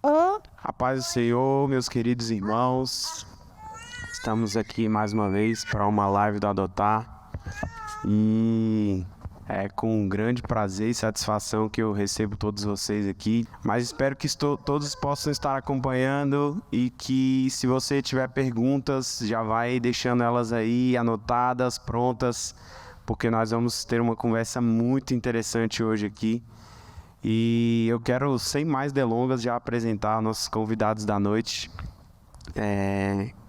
A paz do Senhor, meus queridos irmãos. Estamos aqui mais uma vez para uma live do Adotar. E é com um grande prazer e satisfação que eu recebo todos vocês aqui. Mas espero que todos possam estar acompanhando e que, se você tiver perguntas, já vai deixando elas aí anotadas, prontas, porque nós vamos ter uma conversa muito interessante hoje aqui. E eu quero, sem mais delongas, já apresentar nossos convidados da noite,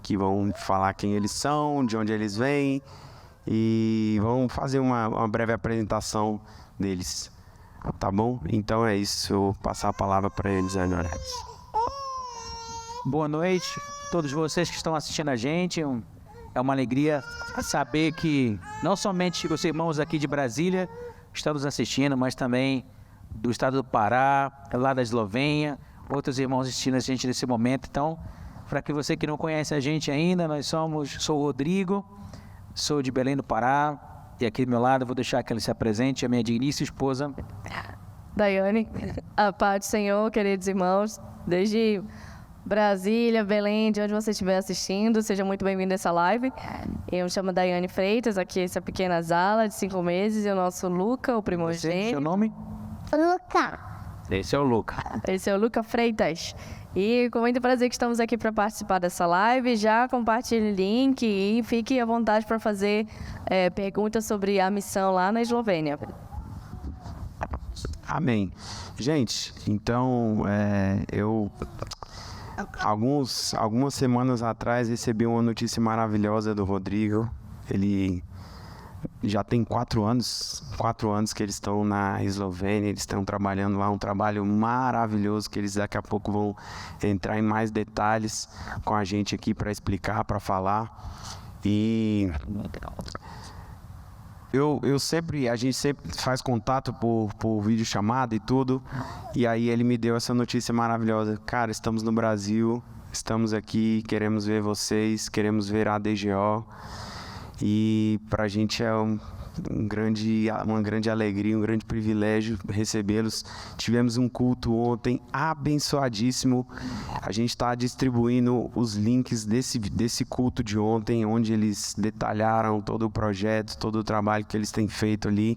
que vão falar quem eles são, de onde eles vêm, e vão fazer uma breve apresentação deles, tá bom? Então é isso, eu vou passar a palavra para eles agora. Boa noite a todos vocês que estão assistindo a gente. É uma alegria saber que não somente os irmãos aqui de Brasília estão nos assistindo, mas também do estado do Pará, lá da Eslovênia, outros irmãos assistindo a gente nesse momento. Então, para que você que não conhece a gente ainda, sou o Rodrigo, sou de Belém do Pará, e aqui do meu lado eu vou deixar que ele se apresente, a minha digníssima esposa Daiane. A paz do Senhor, queridos irmãos, desde Brasília, Belém, de onde você estiver assistindo, seja muito bem-vindo a essa live. Eu me chamo Daiane Freitas, aqui essa pequena Zala de 5 meses, e o nosso Luca, o primogênito. Seu nome? Luca. Esse é o Luca. Esse é o Luca Freitas. E com muito prazer que estamos aqui para participar dessa live. Já compartilhe o link e fique à vontade para fazer perguntas sobre a missão lá na Eslovênia. Amém. Gente, então, algumas semanas atrás recebi uma notícia maravilhosa do Rodrigo. Ele já tem 4 anos que eles estão na Eslovênia, eles estão trabalhando lá, um trabalho maravilhoso, que eles daqui a pouco vão entrar em mais detalhes com a gente aqui para explicar, para falar. E a gente sempre faz contato por videochamada e tudo, e aí ele me deu essa notícia maravilhosa. Cara, estamos no Brasil, estamos aqui, queremos ver vocês, queremos ver a DGO. E para a gente é uma grande alegria, um grande privilégio recebê-los. Tivemos um culto ontem abençoadíssimo. A gente está distribuindo os links desse culto de ontem, onde eles detalharam todo o projeto, todo o trabalho que eles têm feito ali.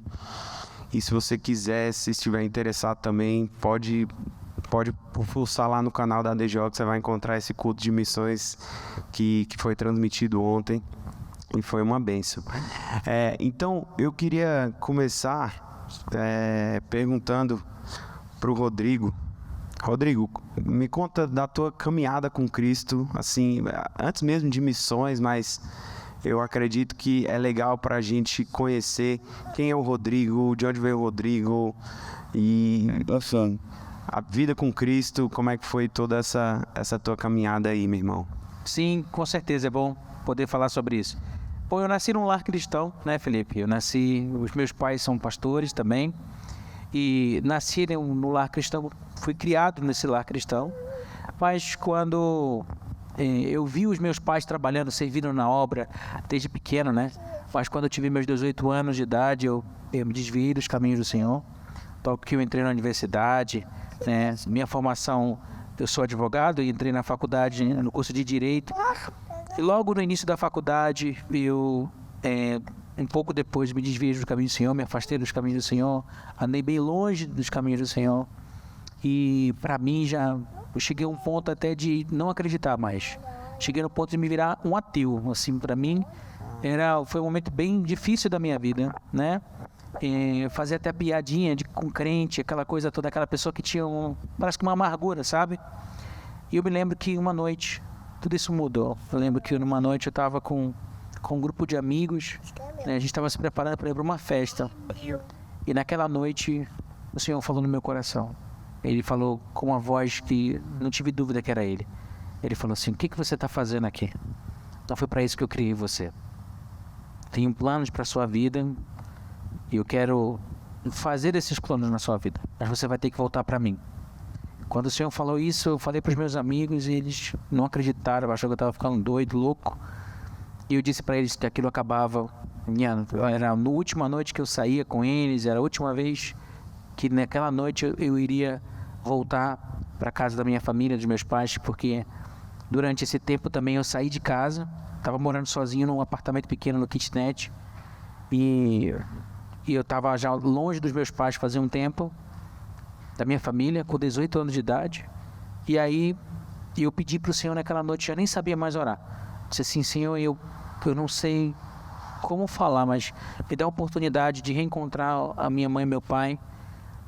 E se você quiser, se estiver interessado também, pode pulsar lá no canal da DGO, que você vai encontrar esse culto de missões que foi transmitido ontem. E foi uma bênção. Então, eu queria começar perguntando para o Rodrigo. Rodrigo, me conta da tua caminhada com Cristo, assim, antes mesmo de missões, mas eu acredito que é legal para a gente conhecer quem é o Rodrigo, de onde veio o Rodrigo, e assim, a vida com Cristo, como é que foi toda essa tua caminhada aí, meu irmão? Sim, com certeza, é bom poder falar sobre isso. Bom, eu nasci num lar cristão, né, Felipe? Os meus pais são pastores também, e nasci no lar cristão, fui criado nesse lar cristão, mas quando eu vi os meus pais trabalhando, servindo na obra desde pequeno, né? Mas quando eu tive meus 18 anos de idade, eu me desviei dos caminhos do Senhor, porque eu entrei na universidade, né? Minha formação, eu sou advogado e entrei na faculdade, no curso de Direito. E logo no início da faculdade, eu, um pouco depois, me desviei dos caminhos do Senhor, me afastei dos caminhos do Senhor, andei bem longe dos caminhos do Senhor. E para mim eu cheguei a um ponto até de não acreditar mais. Cheguei no ponto de me virar um ateu. Assim, para mim, foi um momento bem difícil da minha vida, né? Fazer até piadinha com crente, aquela coisa toda, aquela pessoa que tinha parece que uma amargura, sabe? E eu me lembro que uma noite tudo isso mudou. Eu lembro que numa noite eu estava com um grupo de amigos, né? A gente estava se preparando para ir para uma festa. E naquela noite o Senhor falou no meu coração. Ele falou com uma voz que não tive dúvida que era Ele. Ele falou assim: o que você está fazendo aqui? Não foi para isso que eu criei você. Tenho planos para a sua vida e eu quero fazer esses planos na sua vida. Mas você vai ter que voltar para mim. Quando o Senhor falou isso, eu falei para os meus amigos e eles não acreditaram, acharam que eu estava ficando doido, louco. E eu disse para eles que aquilo acabava. Era a última noite que eu saía com eles, era a última vez que naquela noite eu iria voltar para casa da minha família, dos meus pais, porque durante esse tempo também eu saí de casa, estava morando sozinho num apartamento pequeno no kitnet, e eu estava já longe dos meus pais fazia um tempo, da minha família, com 18 anos de idade. E aí eu pedi para o Senhor naquela noite, já nem sabia mais orar. Disse assim: Senhor, eu não sei como falar, mas me dá a oportunidade de reencontrar a minha mãe e meu pai.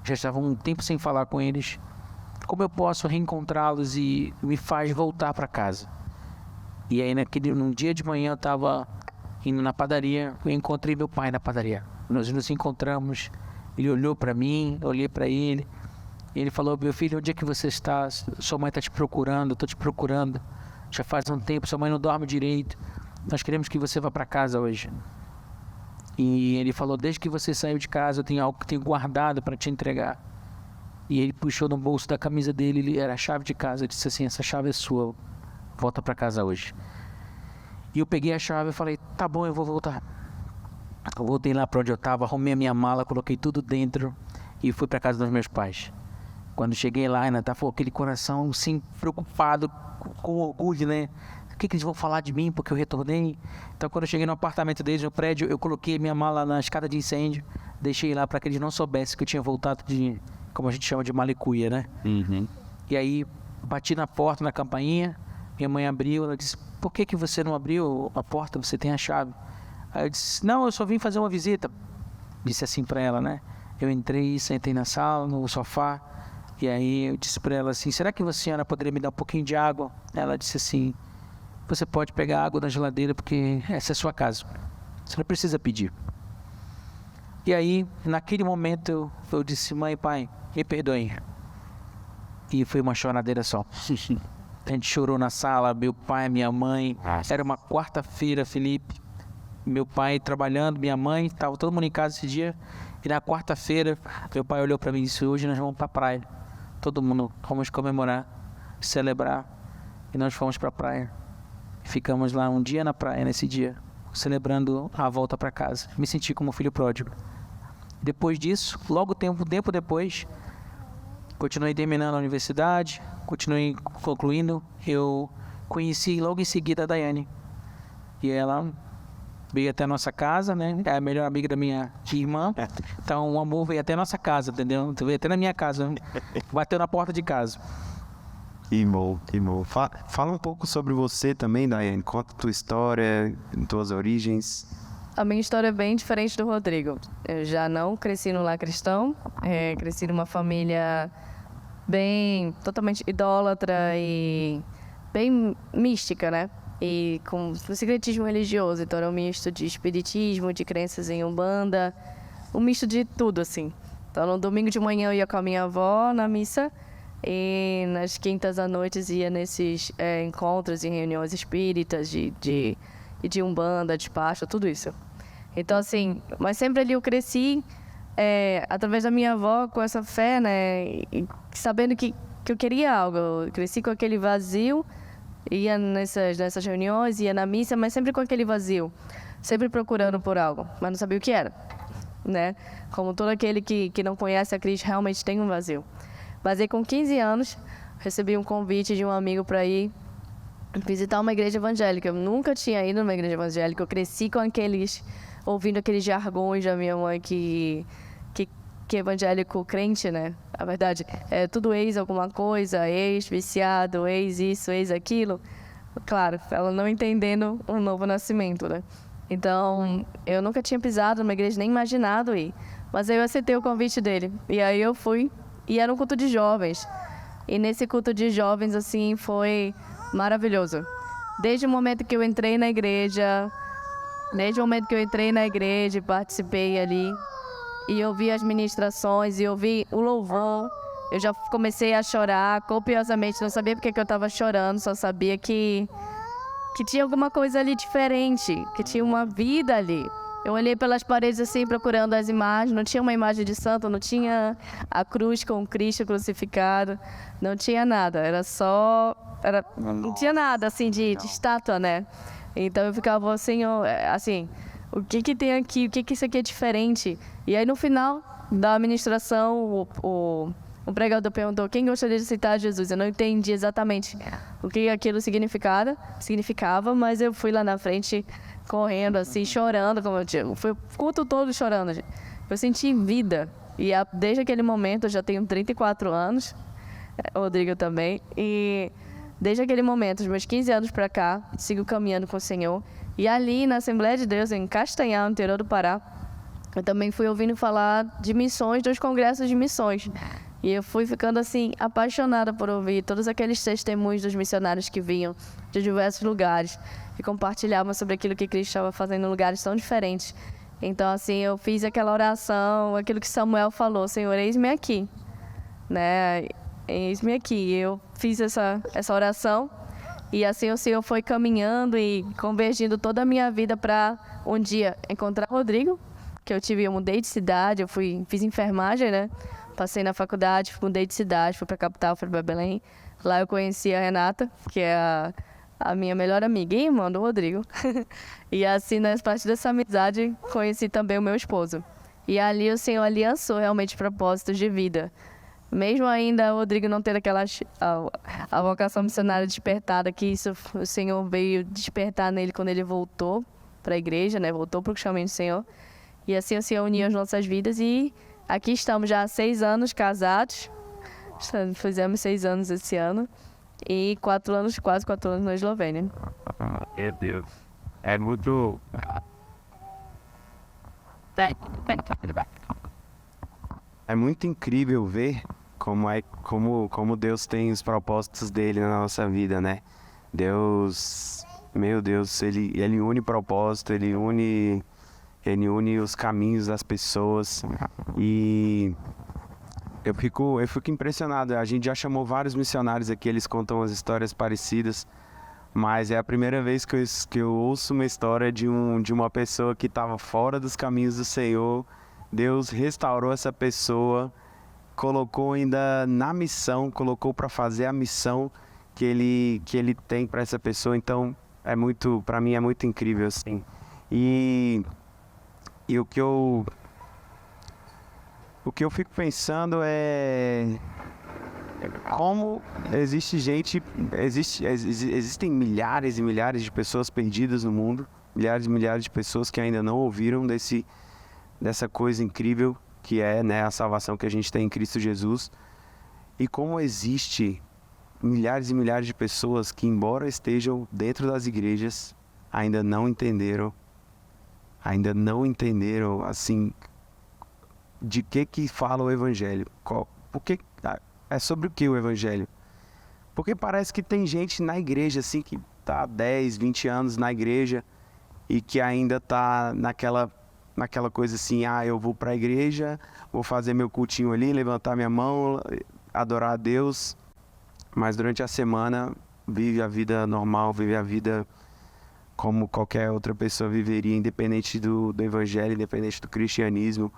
Já estava um tempo sem falar com eles. Como eu posso reencontrá-los e me faz voltar para casa? E aí num dia de manhã eu estava indo na padaria, eu encontrei meu pai na padaria. Nós nos encontramos, ele olhou para mim, eu olhei para ele, e ele falou: meu filho, onde é que você está? Sua mãe está te procurando, estou te procurando. Já faz um tempo, sua mãe não dorme direito. Nós queremos que você vá para casa hoje. E ele falou: desde que você saiu de casa, eu tenho algo que tenho guardado para te entregar. E ele puxou no bolso da camisa dele, era a chave de casa. Ele disse assim: essa chave é sua, volta para casa hoje. E eu peguei a chave e falei: tá bom, eu vou voltar. Eu voltei lá para onde eu estava, arrumei a minha mala, coloquei tudo dentro e fui para casa dos meus pais. Quando cheguei lá, ainda estava aquele coração assim, preocupado, com orgulho, né? O que eles vão falar de mim porque eu retornei? Então, quando eu cheguei no apartamento deles, no prédio, eu coloquei minha mala na escada de incêndio, deixei lá para que eles não soubessem que eu tinha voltado de, como a gente chama de malicuia, né? Uhum. E aí, bati na porta, na campainha, minha mãe abriu, ela disse: por que você não abriu a porta? Você tem a chave. Aí eu disse: não, eu só vim fazer uma visita. Disse assim para ela, né? Eu entrei, sentei na sala, no sofá, e aí eu disse para ela assim: será que a senhora poderia me dar um pouquinho de água? Ela disse assim: você pode pegar água da geladeira porque essa é a sua casa. Você não precisa pedir. E aí, naquele momento, eu disse: mãe, pai, me perdoem. E foi uma choradeira só. A gente chorou na sala, meu pai, minha mãe. Era uma quarta-feira, Felipe. Meu pai trabalhando, minha mãe, estava todo mundo em casa esse dia. E na quarta-feira, meu pai olhou para mim e disse: hoje nós vamos para a praia. Todo mundo, vamos comemorar, celebrar. E nós fomos para a praia. Ficamos lá um dia na praia, nesse dia, celebrando a volta para casa. Me senti como filho pródigo. Depois disso, logo tempo depois, continuei terminando a universidade, continuei concluindo. Eu conheci logo em seguida a Daiane. E ela veio até a nossa casa, né? É a melhor amiga da minha irmã. Então o amor veio até a nossa casa, entendeu? Veio até na minha casa, bateu na porta de casa. Que bom, que bom. Fala um pouco sobre você também, Daiane. Conta a tua história, tuas origens. A minha história é bem diferente do Rodrigo. Eu já não cresci no lar cristão, cresci numa família bem, totalmente idólatra e bem mística, né? E com secretismo religioso. Então era um misto de espiritismo, de crenças em Umbanda, um misto de tudo, assim. Então no domingo de manhã eu ia com a minha avó na missa, e nas quintas à noite ia nesses encontros e reuniões espíritas de Umbanda, de Paxa, tudo isso. Então, assim, mas sempre ali eu cresci através da minha avó com essa fé, né? E sabendo que eu queria algo. Eu cresci com aquele vazio, ia nessas reuniões, ia na missa, mas sempre com aquele vazio. Sempre procurando por algo, mas não sabia o que era, né? Como todo aquele que não conhece a Cristo realmente tem um vazio. Mas aí, com 15 anos, recebi um convite de um amigo para ir visitar uma igreja evangélica. Eu nunca tinha ido numa igreja evangélica. Eu cresci com ouvindo aqueles jargões da minha mãe que evangélico crente, né? A verdade, é tudo ex alguma coisa, ex viciado, ex isso, ex aquilo. Claro, ela não entendendo um novo nascimento, né? Então, eu nunca tinha pisado numa igreja, nem imaginado ir. Mas aí eu aceitei o convite dele. E aí eu fui. E era um culto de jovens. E nesse culto de jovens, assim, foi maravilhoso. Desde o momento que eu entrei na igreja, e participei ali, e ouvi as ministrações, e ouvi o louvor, eu já comecei a chorar copiosamente. Não sabia porque que eu estava chorando, só sabia que tinha alguma coisa ali diferente, que tinha uma vida ali. Eu olhei pelas paredes assim, procurando as imagens. Não tinha uma imagem de santo, não tinha a cruz com o Cristo crucificado. Não tinha nada, não tinha nada assim de estátua, né? Então eu ficava assim, o que tem aqui? O que isso aqui é diferente? E aí no final da administração, o um pregador perguntou quem gostaria de aceitar Jesus. Eu não entendi exatamente o que aquilo significava, mas eu fui lá na frente correndo, assim, chorando, como eu tinha. Foi o culto todo chorando, gente. Eu senti vida. E desde aquele momento, eu já tenho 34 anos, o Rodrigo também, e desde aquele momento, os meus 15 anos para cá, sigo caminhando com o Senhor. E ali, na Assembleia de Deus, em Castanhal, no interior do Pará, eu também fui ouvindo falar de missões, dos congressos de missões. E eu fui ficando, assim, apaixonada por ouvir todos aqueles testemunhos dos missionários que vinham de diversos lugares e compartilhavam sobre aquilo que Cristo estava fazendo em lugares tão diferentes. Então, assim, eu fiz aquela oração, aquilo que Samuel falou, Senhor, eis-me aqui, né? Eis-me aqui. Eu fiz essa oração e assim o Senhor foi caminhando e convergindo toda a minha vida para um dia encontrar o Rodrigo, que eu mudei de cidade, fiz enfermagem, né? Passei na faculdade, mudei de cidade, fui para a capital, fui para Belém. Lá eu conheci a Renata, que é a minha melhor amiga e irmã do Rodrigo. E assim, a partir dessa amizade, conheci também o meu esposo. E ali o Senhor aliançou realmente propósitos de vida. Mesmo ainda o Rodrigo não ter a vocação missionária despertada, que isso o Senhor veio despertar nele quando ele voltou para a igreja, né? Voltou para o chamamento do Senhor. E assim o Senhor uniu as nossas vidas e aqui estamos já há 6 anos casados. Fizemos 6 anos esse ano. E quase 4 anos na Eslovênia. Meu Deus. É muito... É muito incrível ver como Deus tem os propósitos dele na nossa vida, né? Deus, meu Deus, ele une propósito, ele une os caminhos das pessoas e eu fico impressionado. A gente já chamou vários missionários aqui, eles contam as histórias parecidas, mas é a primeira vez que eu ouço uma história de uma pessoa que estava fora dos caminhos do Senhor. Deus restaurou essa pessoa, colocou ainda na missão, colocou para fazer a missão que ele tem para essa pessoa. Então, para mim é muito incrível, assim. E o que eu fico pensando é como existem milhares e milhares de pessoas perdidas no mundo, milhares e milhares de pessoas que ainda não ouviram dessa coisa incrível que é, né, a salvação que a gente tem em Cristo Jesus, e como existe milhares e milhares de pessoas que, embora estejam dentro das igrejas, ainda não entenderam, assim, de que fala o Evangelho. É sobre o que o Evangelho? Porque parece que tem gente na igreja, assim, que está há 10, 20 anos na igreja e que ainda está naquela coisa assim, eu vou para a igreja, vou fazer meu cultinho ali, levantar minha mão, adorar a Deus, mas durante a semana vive a vida normal, vive a vida como qualquer outra pessoa viveria, independente do Evangelho, independente do cristianismo.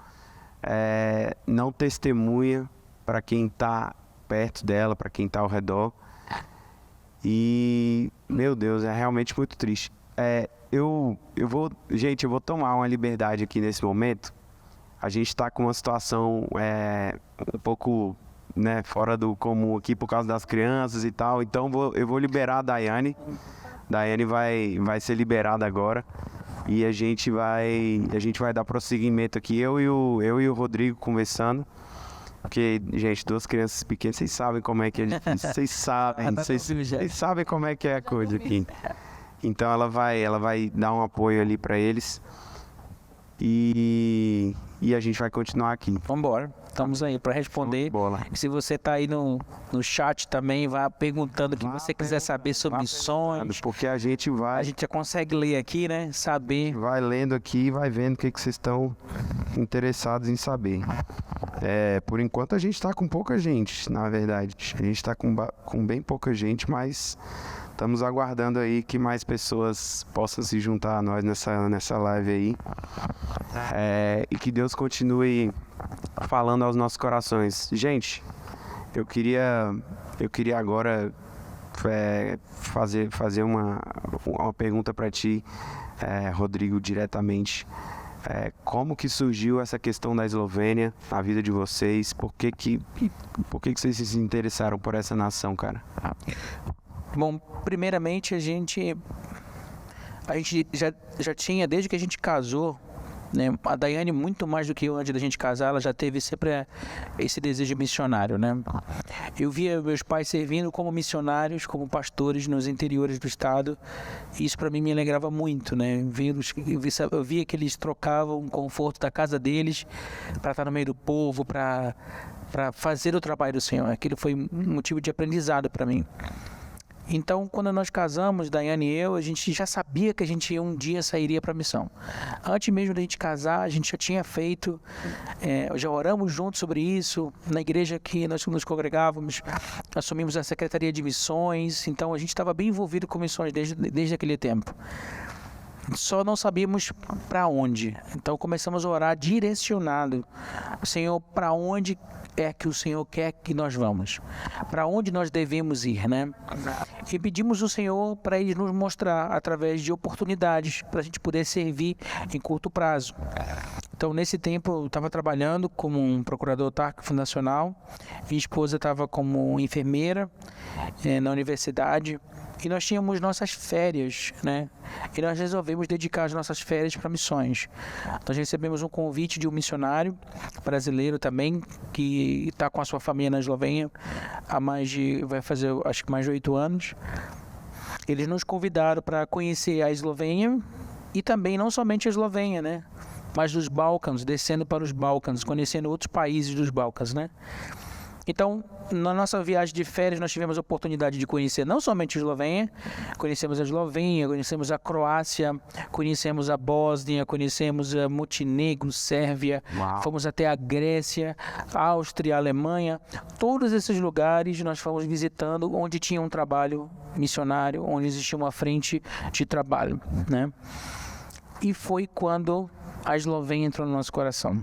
Não testemunha para quem está perto dela, para quem está ao redor. E, meu Deus, é realmente muito triste. Eu vou tomar uma liberdade aqui nesse momento. A gente está com uma situação um pouco, né, fora do comum aqui por causa das crianças e tal. Então eu vou liberar a Daiane. Daiane vai ser liberada agora. E a gente vai dar prosseguimento aqui, eu e o Rodrigo conversando. Porque, gente, 2 crianças pequenas, vocês sabem como é que é difícil. Vocês sabem como é que é a coisa aqui. Então ela vai dar um apoio ali para eles e a gente vai continuar aqui. Vamos embora, estamos aí para responder. Se você está aí no chat também, vá perguntando o que você quiser saber sobre missões. Porque a gente já consegue ler aqui, né? Saber. Vai lendo aqui e vai vendo o que vocês estão interessados em saber. Por enquanto a gente está com pouca gente, na verdade. A gente está com bem pouca gente, mas estamos aguardando aí que mais pessoas possam se juntar a nós nessa live aí. E que Deus continue falando aos nossos corações. Gente, eu queria agora fazer uma pergunta para ti, Rodrigo, diretamente. Como que surgiu essa questão da Eslovênia na vida de vocês? Por que vocês se interessaram por essa nação, cara? Bom, primeiramente a gente já tinha, desde que a gente casou, né, a Daiane, muito mais do que eu antes da gente casar, ela já teve sempre esse desejo missionário, né? Eu via meus pais servindo como missionários, como pastores nos interiores do estado, e isso para mim me alegrava muito, né? Eu via que eles trocavam o conforto da casa deles para estar no meio do povo, para fazer o trabalho do Senhor. Aquilo foi um motivo de aprendizado para mim. Então, quando nós casamos, Daiane e eu, a gente já sabia que a gente um dia sairia para a missão. Antes mesmo da gente casar, a gente já tinha feito, já oramos juntos sobre isso. Na igreja que nós nos congregávamos, assumimos a Secretaria de Missões, então a gente estava bem envolvido com missões desde aquele tempo. Só não sabíamos para onde. Então começamos a orar direcionado. Senhor, para onde é que o Senhor quer que nós vamos? Para onde nós devemos ir, né? E pedimos ao Senhor para Ele nos mostrar através de oportunidades para a gente poder servir em curto prazo. Então, nesse tempo, eu estava trabalhando como um procurador fundacional. Minha esposa estava como enfermeira na universidade. E nós tínhamos nossas férias, né? E nós resolvemos dedicar as nossas férias para missões. Nós recebemos um convite de um missionário brasileiro também, que está com a sua família na Eslovênia vai fazer acho que mais de 8 anos. Eles nos convidaram para conhecer a Eslovênia e também não somente a Eslovênia, né? Mas dos Balcãs, descendo para os Balcãs, conhecendo outros países dos Balcãs, né? Então, na nossa viagem de férias, nós tivemos a oportunidade de conhecer não somente a Eslovênia, conhecemos a Croácia, conhecemos a Bósnia, conhecemos a Montenegro, Sérvia, fomos até a Grécia, a Áustria, a Alemanha. Todos esses lugares nós fomos visitando onde tinha um trabalho missionário, onde existia uma frente de trabalho, né? E foi quando a Eslovênia entrou no nosso coração.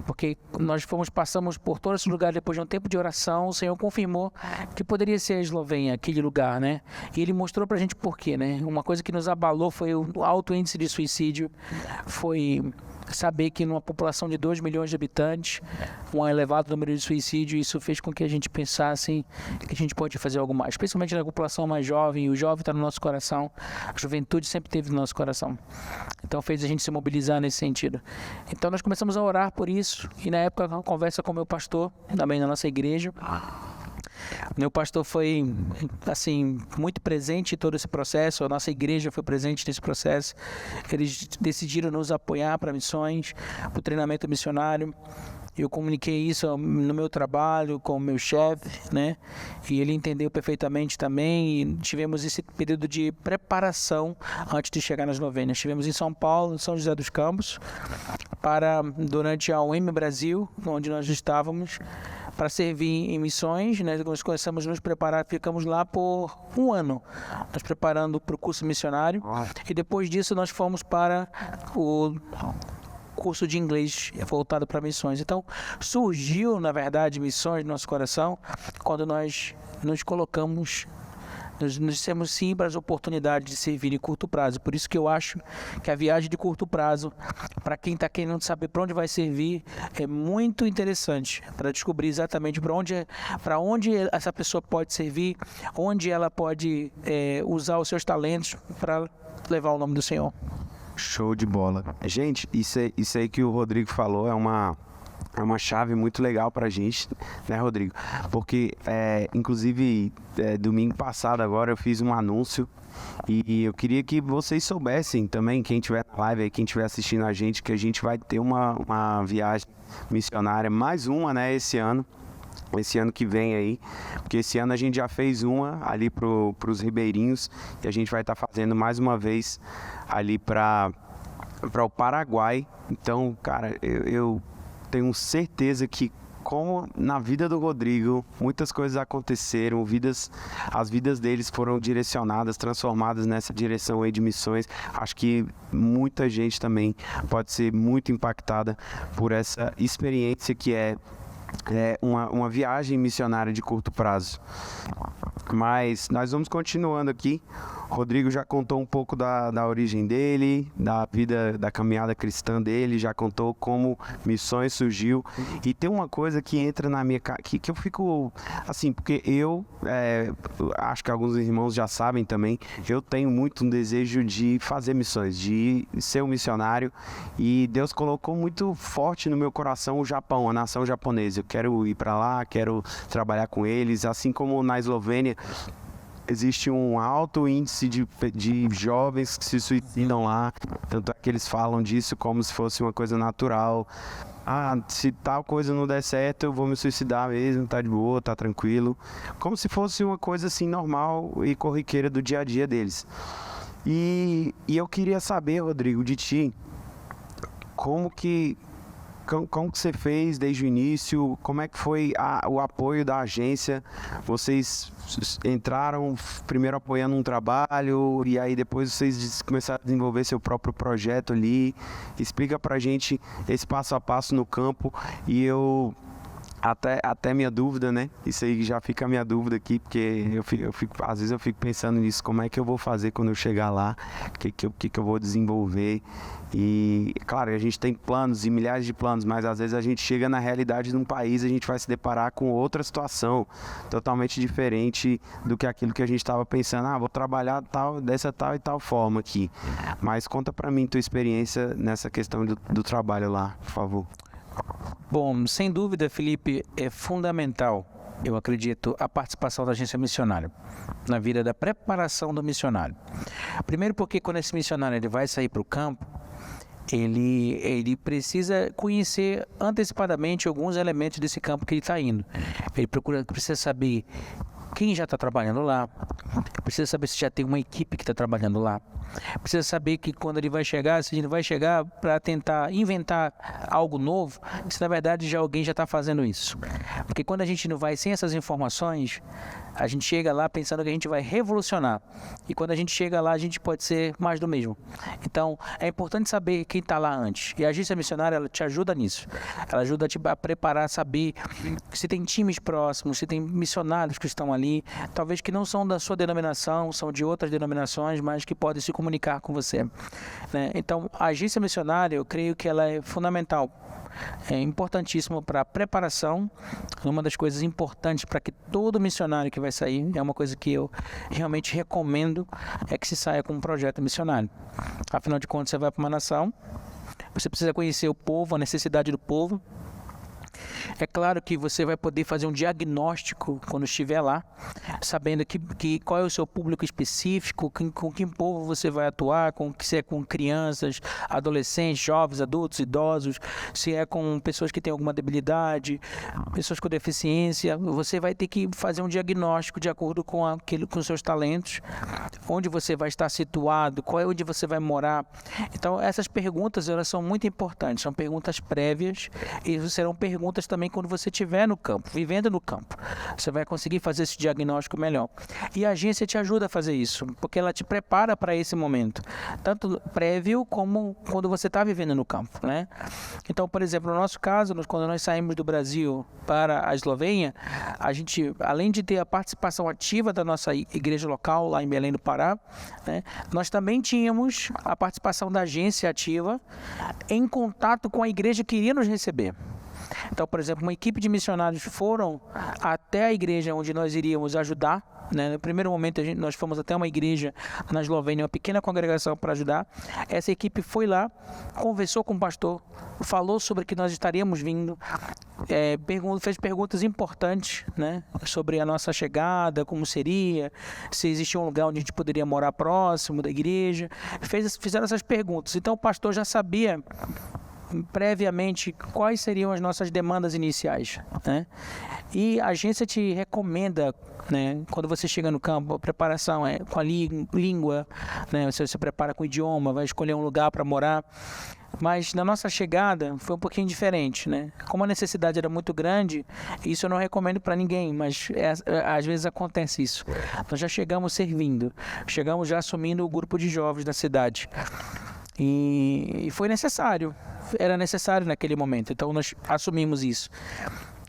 Porque nós passamos por todo esse lugar depois de um tempo de oração, o Senhor confirmou que poderia ser a Eslovênia, aquele lugar, né? E Ele mostrou pra gente por quê, né? Uma coisa que nos abalou foi o alto índice de suicídio, foi saber que numa população de 2 milhões de habitantes, um elevado número de suicídio, isso fez com que a gente pensasse que a gente pode fazer algo mais, principalmente na população mais jovem. O jovem está no nosso coração, a juventude sempre esteve no nosso coração, então fez a gente se mobilizar nesse sentido. Então nós começamos a orar por isso, e na época uma conversa com o meu pastor, também na nossa igreja. Meu pastor foi, assim, muito presente em todo esse processo. A nossa igreja foi presente nesse processo. Eles decidiram nos apoiar para missões, para o treinamento missionário. Eu comuniquei isso no meu trabalho com o meu chefe, né? E ele entendeu perfeitamente também. E tivemos esse período de preparação antes de chegar na Eslovênia. Estivemos em São Paulo, em São José dos Campos, durante a UEM Brasil, onde nós estávamos, para servir em missões, né? Nós começamos a nos preparar, ficamos lá por 1 ano, nos preparando para o curso missionário. E depois disso nós fomos para o curso de inglês voltado para missões. Então, surgiu, na verdade, missões no nosso coração quando nós nos colocamos, nos dissemos sim para as oportunidades de servir em curto prazo. Por isso que eu acho que a viagem de curto prazo, para quem está querendo saber para onde vai servir, é muito interessante, para descobrir exatamente para onde essa pessoa pode servir, onde ela pode usar os seus talentos para levar o nome do Senhor. Show de bola. Gente, isso aí que o Rodrigo falou é uma chave muito legal pra gente, né, Rodrigo? Porque, inclusive, domingo passado agora eu fiz um anúncio e eu queria que vocês soubessem também, quem estiver na live aí, quem estiver assistindo a gente, que a gente vai ter uma viagem missionária, mais uma, né, esse ano que vem aí, porque esse ano a gente já fez uma ali pros ribeirinhos e a gente vai estar fazendo mais uma vez ali para o Paraguai. Então, cara, eu tenho certeza que, como na vida do Rodrigo, muitas coisas aconteceram, as vidas deles foram direcionadas, transformadas nessa direção aí de missões. Acho que muita gente também pode ser muito impactada por essa experiência que é uma viagem missionária de curto prazo. Mas nós vamos continuando aqui. Rodrigo já contou um pouco da origem dele, da vida, da caminhada cristã dele, já contou como missões surgiu. E tem uma coisa que entra na minha... que eu fico... assim, porque acho que alguns irmãos já sabem também, eu tenho muito um desejo de fazer missões, de ser um missionário. E Deus colocou muito forte no meu coração o Japão, a nação japonesa. Eu quero ir para lá, quero trabalhar com eles, assim como na Eslovênia existe um alto índice de jovens que se suicidam lá, tanto é que eles falam disso como se fosse uma coisa natural. Se tal coisa não der certo, eu vou me suicidar mesmo, tá de boa, tá tranquilo, como se fosse uma coisa assim normal e corriqueira do dia a dia deles. E eu queria saber, Rodrigo, de ti, como que você fez desde o início? Como é que foi o apoio da agência? Vocês entraram primeiro apoiando um trabalho e aí depois vocês começaram a desenvolver seu próprio projeto ali. Explica pra gente esse passo a passo no campo. E eu... Até minha dúvida, né? Isso aí já fica a minha dúvida aqui, porque às vezes eu fico pensando nisso, como é que eu vou fazer quando eu chegar lá, o que eu vou desenvolver. E, claro, a gente tem planos e milhares de planos, mas às vezes a gente chega na realidade de um país e a gente vai se deparar com outra situação, totalmente diferente do que aquilo que a gente estava pensando. Vou trabalhar dessa tal e tal forma aqui. Mas conta pra mim tua experiência nessa questão do trabalho lá, por favor. Bom, sem dúvida, Felipe, é fundamental, eu acredito, a participação da agência missionária na vida da preparação do missionário. Primeiro porque quando esse missionário ele vai sair para o campo, ele precisa conhecer antecipadamente alguns elementos desse campo que ele está indo. Ele precisa saber quem já está trabalhando lá, precisa saber se já tem uma equipe que está trabalhando lá, precisa saber que quando ele vai chegar, se ele vai chegar para tentar inventar algo novo, se na verdade alguém já está fazendo isso. Porque quando a gente não vai sem essas informações, a gente chega lá pensando que a gente vai revolucionar. E quando a gente chega lá, a gente pode ser mais do mesmo. Então, é importante saber quem está lá antes. E a agência missionária, ela te ajuda nisso. Ela ajuda a preparar, saber se tem times próximos, se tem missionários que estão ali, talvez que não são da sua denominação, são de outras denominações, mas que podem se comunicar com você, né? Então, a agência missionária, eu creio que ela é fundamental. É importantíssimo para a preparação, uma das coisas importantes para que todo missionário que vai sair, é uma coisa que eu realmente recomendo, é que se saia com um projeto missionário. Afinal de contas, você vai para uma nação, você precisa conhecer o povo, a necessidade do povo. É claro que você vai poder fazer um diagnóstico quando estiver lá, sabendo qual é o seu público específico, com que povo você vai atuar, se é com crianças, adolescentes, jovens, adultos, idosos, se é com pessoas que têm alguma debilidade, pessoas com deficiência. Você vai ter que fazer um diagnóstico de acordo com os seus talentos, onde você vai estar situado, onde você vai morar. Então, essas perguntas elas são muito importantes, são perguntas prévias e serão perguntas também quando você estiver no campo, vivendo no campo. Você vai conseguir fazer esse diagnóstico melhor. E a agência te ajuda a fazer isso, porque ela te prepara para esse momento, tanto prévio como quando você está vivendo no campo, né? Então, por exemplo, no nosso caso, quando nós saímos do Brasil para a Eslovênia, a gente, além de ter a participação ativa da nossa igreja local, lá em Belém do Pará, né, nós também tínhamos a participação da agência ativa em contato com a igreja que iria nos receber. Então, por exemplo, uma equipe de missionários foram até a igreja onde nós iríamos ajudar, né? No primeiro momento, nós fomos até uma igreja na Eslovênia, uma pequena congregação para ajudar. Essa equipe foi lá, conversou com o pastor, falou sobre que nós estaríamos vindo, fez perguntas importantes, né? Sobre a nossa chegada, como seria, se existia um lugar onde a gente poderia morar próximo da igreja. Fizeram essas perguntas. Então, o pastor já sabia previamente quais seriam as nossas demandas iniciais, né? E a agência te recomenda, né, quando você chega no campo, a preparação é com a língua, né? Você se prepara com o idioma, vai escolher um lugar para morar. Mas na nossa chegada foi um pouquinho diferente, né? Como a necessidade era muito grande, isso eu não recomendo para ninguém, mas às vezes acontece isso. Nós já chegamos servindo, chegamos já assumindo o grupo de jovens da cidade. E foi necessário, era necessário naquele momento, então nós assumimos isso.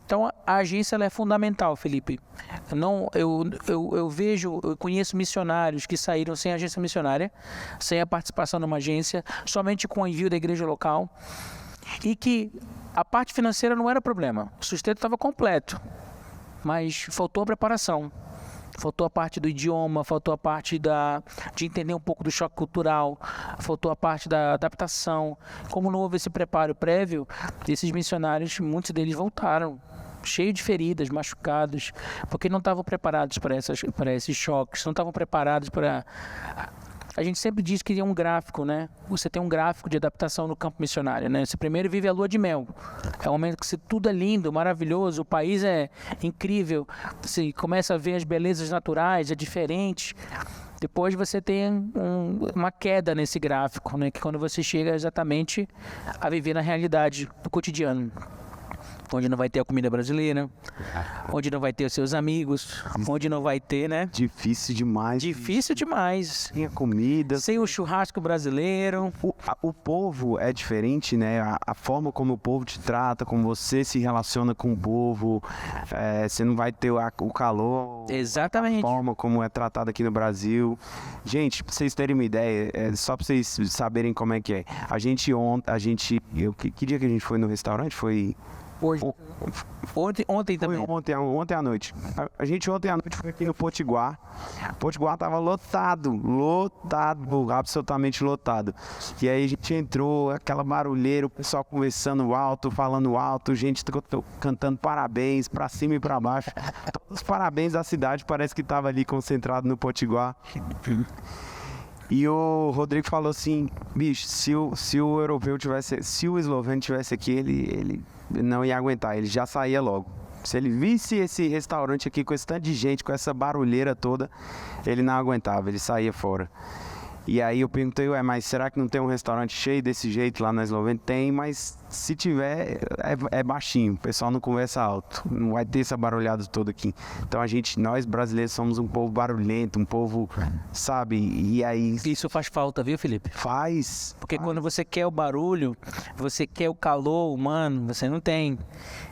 Então, a agência ela é fundamental, Felipe. Eu conheço missionários que saíram sem agência missionária, sem a participação numa agência, somente com o envio da igreja local, e que a parte financeira não era problema, o sustento estava completo, mas faltou a preparação. Faltou a parte do idioma, faltou a parte de entender um pouco do choque cultural, faltou a parte da adaptação. Como não houve esse preparo prévio, esses missionários, muitos deles voltaram, cheios de feridas, machucados, porque não estavam preparados para esses choques, não estavam preparados para... A gente sempre diz que é um gráfico, né? Você tem um gráfico de adaptação no campo missionário, né? Você primeiro vive a lua de mel. É um momento que tudo é lindo, maravilhoso, o país é incrível. Você começa a ver as belezas naturais, é diferente. Depois você tem uma queda nesse gráfico, né? Que quando você chega exatamente a viver na realidade do cotidiano. Onde não vai ter a comida brasileira, onde não vai ter os seus amigos, onde não vai ter, né? Difícil demais. Difícil demais. Sem a comida. Sem o churrasco brasileiro. O povo é diferente, né? A forma como o povo te trata, como você se relaciona com o povo. Você não vai ter o calor. Exatamente. A forma como é tratado aqui no Brasil. Gente, pra vocês terem uma ideia, só pra vocês saberem como é que é. Que dia que a gente foi no restaurante? Foi... Hoje. Ontem também. Ontem à noite. A gente ontem à noite foi aqui no Potiguar. O Potiguar tava lotado, absolutamente lotado. E aí a gente entrou, aquela barulheira, o pessoal conversando alto, falando alto, gente cantando parabéns pra cima e pra baixo. Todos os parabéns da cidade, parece que tava ali concentrado no Potiguar. E o Rodrigo falou assim, bicho, se o europeu tivesse, se o esloveno tivesse aqui, ele não ia aguentar, ele já saía logo. Se ele visse esse restaurante aqui com esse tanto de gente, com essa barulheira toda, ele não aguentava, ele saía fora. E aí eu perguntei, mas será que não tem um restaurante cheio desse jeito lá na Eslovênia? Tem, mas se tiver, é baixinho, o pessoal não conversa alto, não vai ter essa barulhada toda aqui. Então nós brasileiros somos um povo barulhento, um povo, sabe, e aí... Isso faz falta, viu, Felipe? Faz. Porque quando você quer o barulho, você quer o calor humano, você não tem.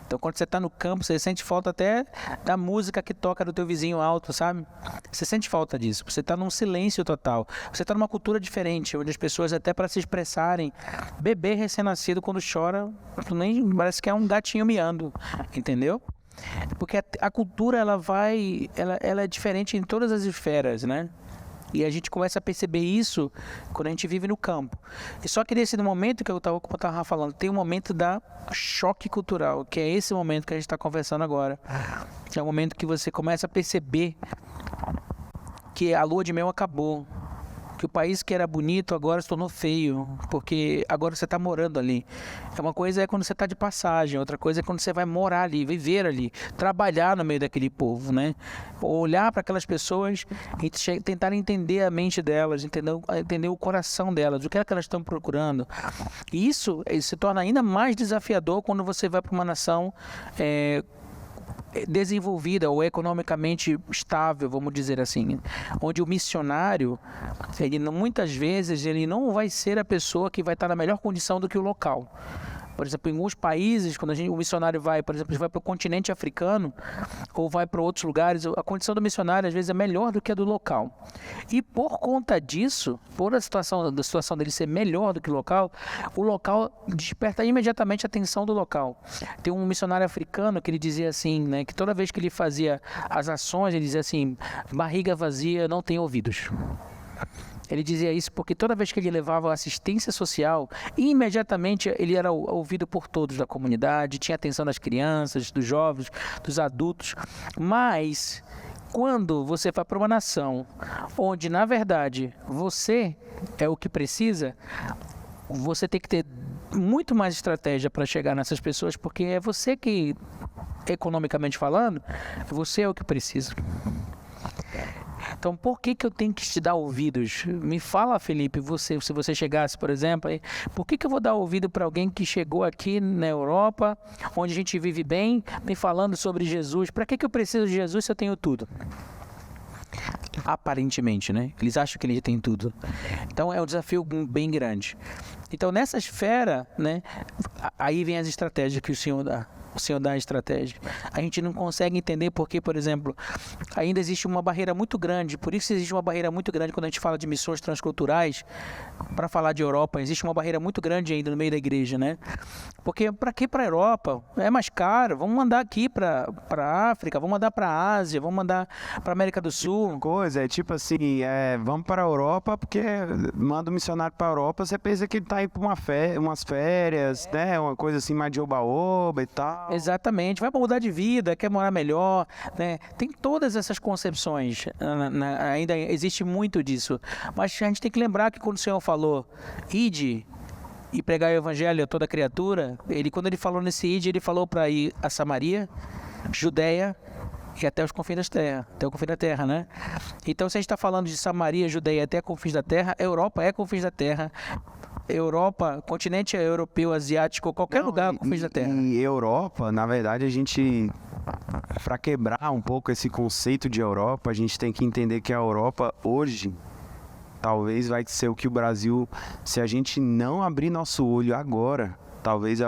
Então, quando você está no campo, você sente falta até da música que toca do teu vizinho alto, sabe? Você sente falta disso. Você está num silêncio total. Você está numa cultura diferente, onde as pessoas, até para se expressarem, bebê recém-nascido, quando chora, nem parece que é um gatinho miando, entendeu? Porque a cultura, ela é diferente em todas as esferas, né? E a gente começa a perceber isso quando a gente vive no campo. E só que nesse momento que eu estava falando, tem um momento da choque cultural, que é esse momento que a gente está conversando agora. É o momento que você começa a perceber que a lua de mel acabou. Que o país que era bonito agora se tornou feio, porque agora você está morando ali. Uma coisa é quando você está de passagem, outra coisa é quando você vai morar ali, viver ali, trabalhar no meio daquele povo, né? Olhar para aquelas pessoas e tentar entender a mente delas, entender o coração delas, o que é que elas estão procurando. E isso se torna ainda mais desafiador quando você vai para uma nação desenvolvida ou economicamente estável, vamos dizer assim, onde o missionário, muitas vezes, ele não vai ser a pessoa que vai estar na melhor condição do que o local. Por exemplo, em alguns países, quando o missionário vai, por exemplo, vai para o continente africano ou vai para outros lugares, a condição do missionário às vezes é melhor do que a do local. E por conta disso, por a situação dele ser melhor do que o local desperta imediatamente a atenção do local. Tem um missionário africano que ele dizia assim, né, que toda vez que ele fazia as ações, ele dizia assim, barriga vazia não tem ouvidos. Ele dizia isso porque toda vez que ele levava assistência social, imediatamente ele era ouvido por todos da comunidade, tinha atenção das crianças, dos jovens, dos adultos. Mas quando você vai para uma nação onde, na verdade, você é o que precisa, você tem que ter muito mais estratégia para chegar nessas pessoas, porque é você que, economicamente falando, você é o que precisa. Então, por que eu tenho que te dar ouvidos? Me fala, Felipe, se você chegasse, por exemplo, por que eu vou dar ouvido para alguém que chegou aqui na Europa, onde a gente vive bem, me falando sobre Jesus? Para que eu preciso de Jesus se eu tenho tudo? Aparentemente, né? Eles acham que ele tem tudo. Então, é um desafio bem grande. Então, nessa esfera, né, aí vem as estratégias que o Senhor dá. o Senhor dá a estratégia. A gente não consegue entender porque, por exemplo, ainda existe uma barreira muito grande, por isso existe uma barreira muito grande quando a gente fala de missões transculturais, para falar de Europa, existe uma barreira muito grande ainda no meio da igreja, né? Porque para que para a Europa? É mais caro, vamos mandar aqui para a África, vamos mandar para a Ásia, vamos mandar para a América do Sul. Coisa, é tipo assim, vamos para a Europa, porque manda um missionário para a Europa, você pensa que ele tá indo para umas férias, né? Uma coisa assim mais de oba-oba e tal. Exatamente, vai mudar de vida, quer morar melhor, né? Tem todas essas concepções, ainda existe muito disso. Mas a gente tem que lembrar que quando o Senhor falou, ide e pregar o evangelho a toda criatura, quando ele falou nesse ide, ele falou para ir a Samaria, Judeia e até os confins da terra, até o confim da terra, né? Então, se a gente está falando de Samaria, Judeia até confins da terra, Europa é confins da terra. Europa, continente europeu, asiático, qualquer lugar confins da terra. E Europa, na verdade, para quebrar um pouco esse conceito de Europa, a gente tem que entender que a Europa hoje talvez vai ser o que o Brasil, se a gente não abrir nosso olho agora, talvez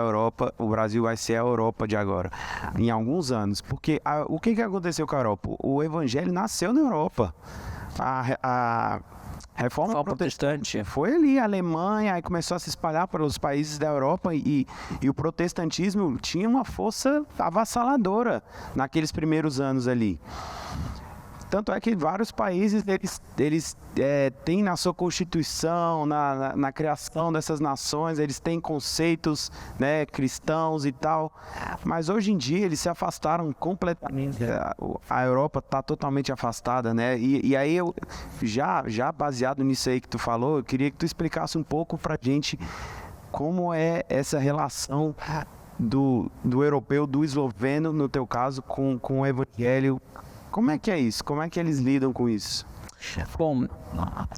o Brasil vai ser a Europa de agora, em alguns anos. Porque o que aconteceu com a Europa? O evangelho nasceu na Europa. A Reforma protestante foi ali, a Alemanha, aí começou a se espalhar para os países da Europa e o protestantismo tinha uma força avassaladora naqueles primeiros anos ali. Tanto é que vários países, eles têm na sua constituição, na criação dessas nações, eles têm conceitos, né, cristãos e tal, mas hoje em dia eles se afastaram completamente, a Europa está totalmente afastada, né, e aí eu, já baseado nisso aí que tu falou, eu queria que tu explicasse um pouco pra gente como é essa relação do europeu, do esloveno, no teu caso, com o evangelho. Como é que é isso? Como é que eles lidam com isso? Bom,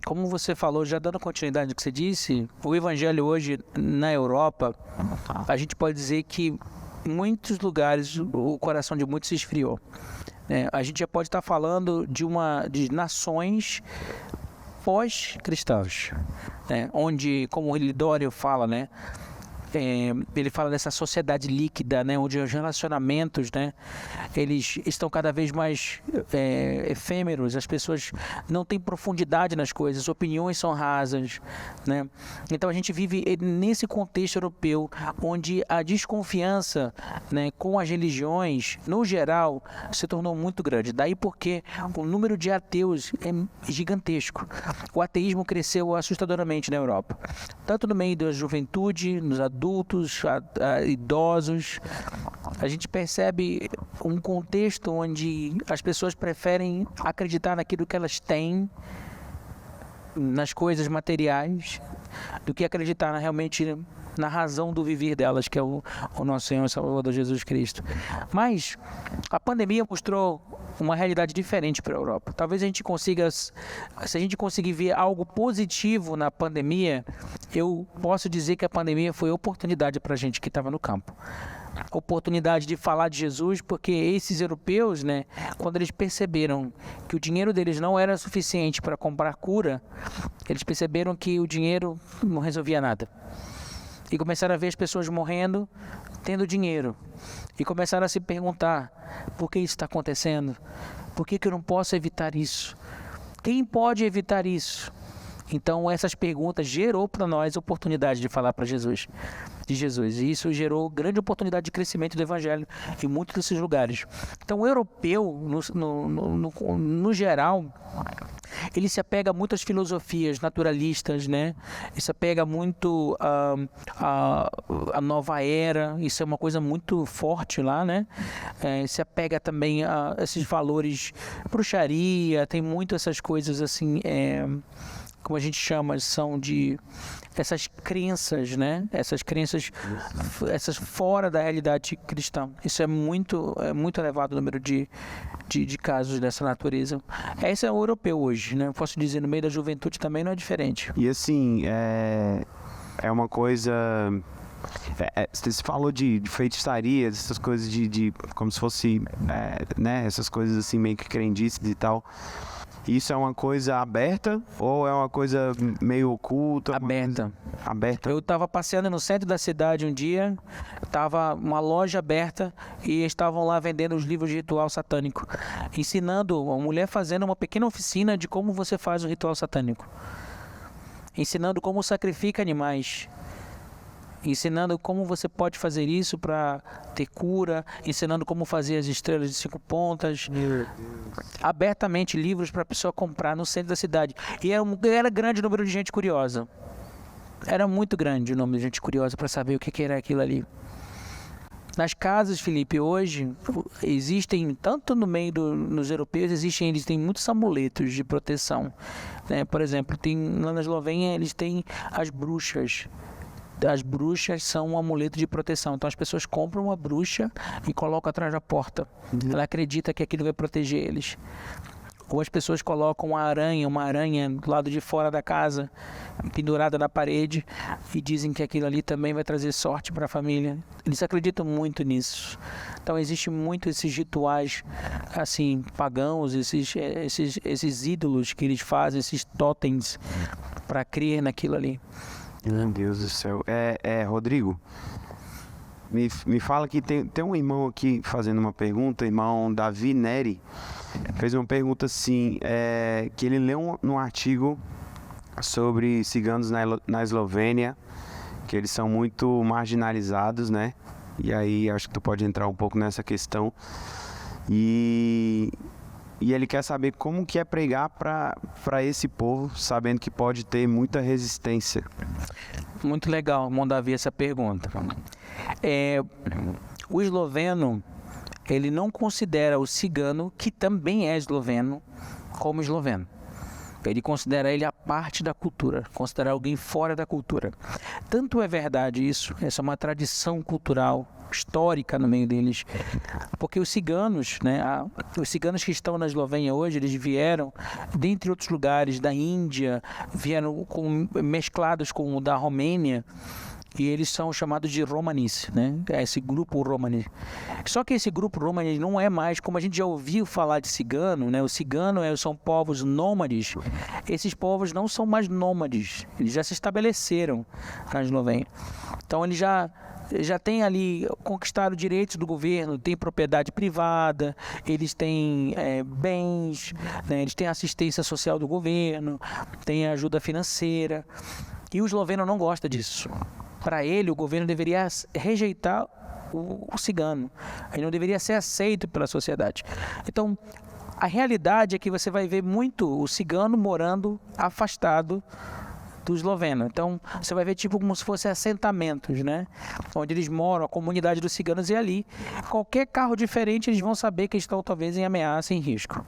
como você falou, já dando continuidade ao que você disse, o evangelho hoje na Europa, a gente pode dizer que em muitos lugares o coração de muitos se esfriou. A gente já pode estar falando de nações pós-cristãs, onde, como o Lidório fala, ele fala dessa sociedade líquida, onde os relacionamentos, eles estão cada vez mais efêmeros, as pessoas não têm profundidade nas coisas, opiniões são rasas, Então a gente vive nesse contexto europeu, onde a desconfiança, com as religiões, no geral, se tornou muito grande. Daí porque o número de ateus é gigantesco. O ateísmo cresceu assustadoramente na Europa, tanto no meio da juventude, nos adultos, idosos. A gente percebe um contexto onde as pessoas preferem acreditar naquilo que elas têm, nas coisas materiais, do que acreditar realmente na razão do viver delas, que é o nosso Senhor e Salvador Jesus Cristo. Mas a pandemia mostrou uma realidade diferente para a Europa. Talvez a gente consiga, se a gente conseguir ver algo positivo na pandemia, eu posso dizer que a pandemia foi oportunidade para a gente que estava no campo. Oportunidade de falar de Jesus, porque esses europeus, quando eles perceberam que o dinheiro deles não era suficiente para comprar cura, eles perceberam que o dinheiro não resolvia nada. E começaram a ver as pessoas morrendo, tendo dinheiro. E começaram a se perguntar, por que isso está acontecendo? Por que eu não posso evitar isso? Quem pode evitar isso? Então, essas perguntas gerou para nós a oportunidade de falar de Jesus. E isso gerou grande oportunidade de crescimento do Evangelho em muitos desses lugares. Então, o europeu, no geral, ele se apega muito às filosofias naturalistas, Ele se apega muito à nova era, isso é uma coisa muito forte lá, Se apega também a esses valores, bruxaria, tem muito essas coisas assim, como a gente chama, são de essas crenças, Essas crenças, essas fora da realidade cristã. Isso é muito elevado o número de casos dessa natureza. Esse é o europeu hoje, Posso dizer, no meio da juventude também não é diferente. E assim, é uma coisa... Você falou de feitiçaria, essas coisas de como se fosse, essas coisas assim meio que crendices e tal. Isso é uma coisa aberta ou é uma coisa meio oculta? Aberta. Aberta. Eu estava passeando no centro da cidade um dia, estava uma loja aberta e estavam lá vendendo os livros de ritual satânico, ensinando uma mulher fazendo uma pequena oficina de como você faz o ritual satânico, ensinando como sacrifica animais, ensinando como você pode fazer isso para ter cura, ensinando como fazer as estrelas de 5 pontas, abertamente livros para a pessoa comprar no centro da cidade. E era grande o número de gente curiosa. Era muito grande o número de gente curiosa para saber o que era aquilo ali. Nas casas, Felipe, hoje existem, tanto no meio nos europeus, eles têm muitos amuletos de proteção, né? Por exemplo, lá na Eslovênia eles têm as bruxas. As bruxas são um amuleto de proteção. Então as pessoas compram uma bruxa e colocam atrás da porta. Ela acredita que aquilo vai proteger eles. Ou as pessoas colocam uma aranha do lado de fora da casa, pendurada na parede, e dizem que aquilo ali também vai trazer sorte para a família. Eles acreditam muito nisso. Então existe muito esses rituais assim pagãos, esses ídolos que eles fazem, esses totens para crer naquilo ali. Meu Deus do céu. Rodrigo, me fala que tem um irmão aqui fazendo uma pergunta, irmão Davi Neri, fez uma pergunta assim, que ele leu num artigo sobre ciganos na Eslovênia, que eles são muito marginalizados, né? E aí acho que tu pode entrar um pouco nessa questão. E ele quer saber como que é pregar para esse povo, sabendo que pode ter muita resistência. Muito legal, irmão Davi, essa pergunta. O esloveno, ele não considera o cigano, que também é esloveno, como esloveno. Ele considera ele a parte da cultura, considera alguém fora da cultura. Tanto é verdade isso, essa é uma tradição cultural, histórica no meio deles, porque os ciganos, né, os ciganos que estão na Eslovênia hoje, eles vieram, dentre outros lugares, da Índia, vieram mesclados com o da Romênia, e eles são chamados de romanis, né? Esse grupo romani. Só que esse grupo romani não é mais, como a gente já ouviu falar de cigano, né? O cigano são povos nômades. Esses povos não são mais nômades, eles já se estabeleceram na Eslovênia. Então eles já têm ali conquistado direitos do governo, têm propriedade privada, eles têm bens, né? Eles têm assistência social do governo, têm ajuda financeira. E o esloveno não gosta disso. Para ele, o governo deveria rejeitar o cigano. Ele não deveria ser aceito pela sociedade. Então, a realidade é que você vai ver muito o cigano morando afastado do esloveno. Então, você vai ver tipo como se fossem assentamentos, né? Onde eles moram, a comunidade dos ciganos, e ali, qualquer carro diferente, eles vão saber que estão talvez em ameaça, em risco.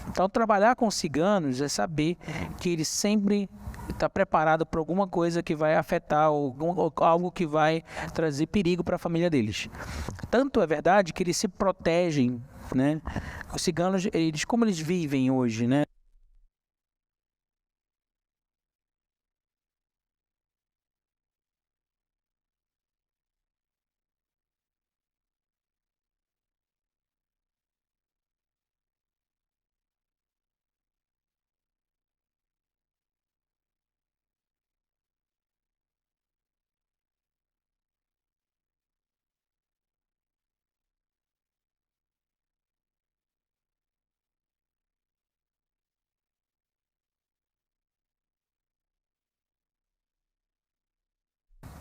Então, trabalhar com ciganos é saber que eles sempre está preparado para alguma coisa que vai afetar ou algo que vai trazer perigo para a família deles. Tanto é verdade que eles se protegem, né? Os ciganos, como eles vivem hoje, né?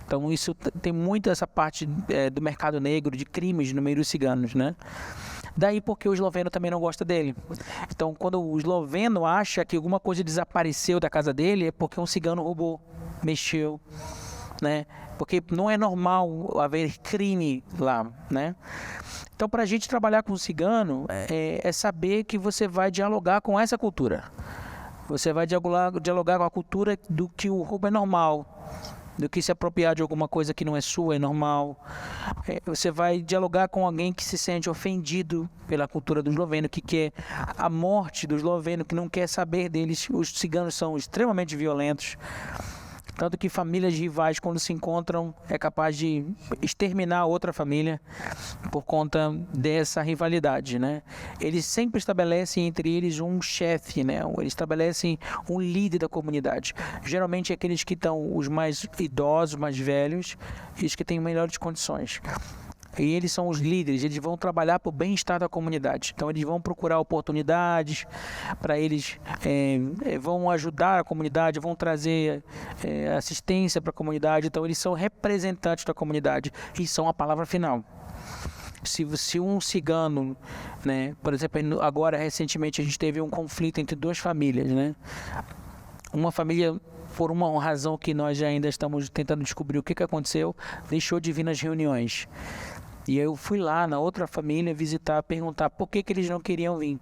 Então isso tem muito essa parte do mercado negro, de crimes no meio dos ciganos, né? Daí porque o esloveno também não gosta dele. Então quando o esloveno acha que alguma coisa desapareceu da casa dele, é porque um cigano roubou, mexeu, né? Porque não é normal haver crime lá, né? Então para a gente trabalhar com o cigano, é saber que você vai dialogar com essa cultura. Você vai dialogar com a cultura do que o roubo é normal, do que se apropriar de alguma coisa que não é sua, é normal. Você vai dialogar com alguém que se sente ofendido pela cultura do esloveno, que quer a morte do esloveno, que não quer saber deles. Os ciganos são extremamente violentos. Tanto que famílias rivais, quando se encontram, é capaz de exterminar a outra família por conta dessa rivalidade, né? Eles sempre estabelecem entre eles um chefe, né? Eles estabelecem um líder da comunidade. Geralmente aqueles que estão os mais idosos, mais velhos, e os que têm melhores condições. E eles são os líderes, eles vão trabalhar para o bem-estar da comunidade. Então, eles vão procurar oportunidades para eles, vão ajudar a comunidade, vão trazer assistência para a comunidade. Então, eles são representantes da comunidade e são a palavra final. Se um cigano, né, por exemplo, agora recentemente a gente teve um conflito entre duas famílias, né? Uma família, por uma razão que nós ainda estamos tentando descobrir o que aconteceu, deixou de vir nas reuniões. E eu fui lá na outra família visitar, perguntar por que eles não queriam vir.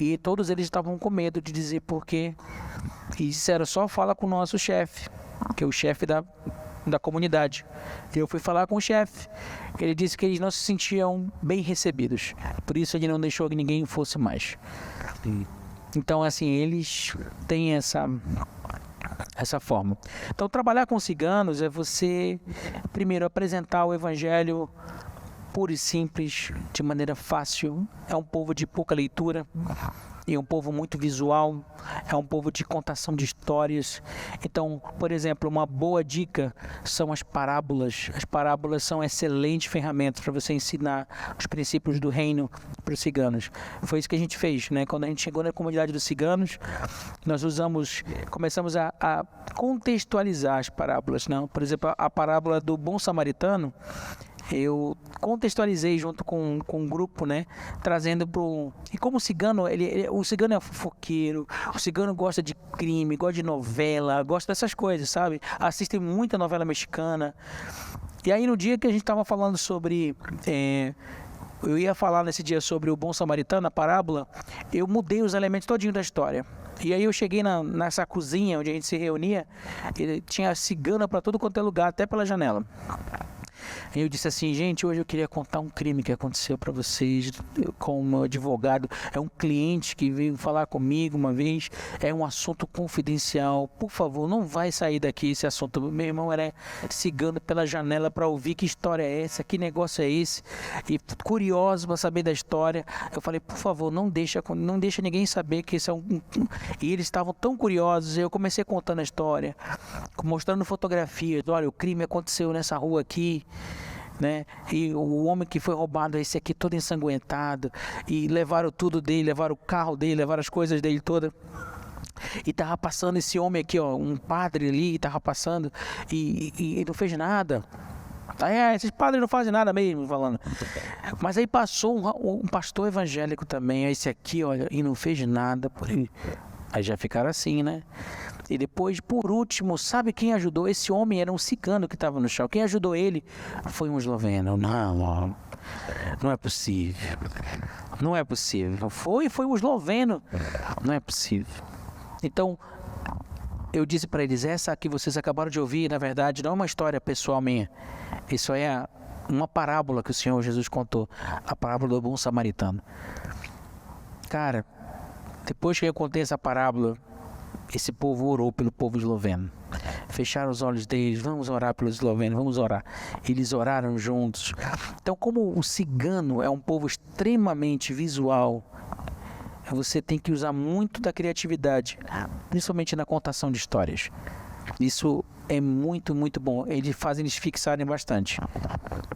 E todos eles estavam com medo de dizer por quê. E disseram, só fala com o nosso chefe, que é o chefe da comunidade. E eu fui falar com o chefe. Ele disse que eles não se sentiam bem recebidos. Por isso ele não deixou que ninguém fosse mais. Então, assim, eles têm essa forma. Então, trabalhar com ciganos é você, primeiro, apresentar o evangelho puro e simples, de maneira fácil. É um povo de pouca leitura, é um povo muito visual, é um povo de contação de histórias. Então, por exemplo, uma boa dica são as parábolas. As parábolas são excelentes ferramentas para você ensinar os princípios do reino para os ciganos. Foi isso que a gente fez, né? Quando a gente chegou na comunidade dos ciganos, nós começamos a contextualizar as parábolas, não? Por exemplo, a parábola do bom samaritano, eu contextualizei junto com um grupo, né, trazendo e como o cigano, o cigano é fofoqueiro, o cigano gosta de crime, gosta de novela, gosta dessas coisas, sabe? Assiste muita novela mexicana. E aí no dia que a gente estava falando sobre, eu ia falar nesse dia sobre o bom samaritano, a parábola, eu mudei os elementos todinho da história. E aí eu cheguei nessa cozinha onde a gente se reunia, e tinha cigana para todo quanto é lugar, até pela janela. Eu disse assim, gente, hoje eu queria contar um crime que aconteceu para vocês com o meu advogado. É um cliente que veio falar comigo uma vez, é um assunto confidencial. Por favor, não vai sair daqui esse assunto. Meu irmão era cigano pela janela para ouvir que história é essa, que negócio é esse. E curioso para saber da história. Eu falei, por favor, não deixa ninguém saber que esse é E eles estavam tão curiosos. Eu comecei contando a história, mostrando fotografias. Olha, o crime aconteceu nessa rua aqui, né? E o homem que foi roubado, esse aqui todo ensanguentado, e levaram tudo dele, levaram o carro dele, levaram as coisas dele todas. E tava passando esse homem aqui, ó, um padre ali, tava passando e não fez nada. Esses padres não fazem nada mesmo, falando. Mas aí passou um pastor evangélico também, esse aqui, olha, e não fez nada por ele. Aí já ficaram assim, né? E depois, por último, sabe quem ajudou? Esse homem era um cigano que estava no chão. Quem ajudou ele foi um esloveno. Não é possível. Não é possível. Foi um esloveno. Não é possível. Então, eu disse para eles, essa que vocês acabaram de ouvir, na verdade, não é uma história pessoal minha. Isso é uma parábola que o Senhor Jesus contou. A parábola do bom samaritano. Cara, depois que eu contei essa parábola, esse povo orou pelo povo esloveno. Fecharam os olhos deles, vamos orar pelos eslovenos, vamos orar. Eles oraram juntos. Então, como o cigano é um povo extremamente visual, você tem que usar muito da criatividade, principalmente na contação de histórias. Isso é muito, muito bom. Eles fazem eles fixarem bastante.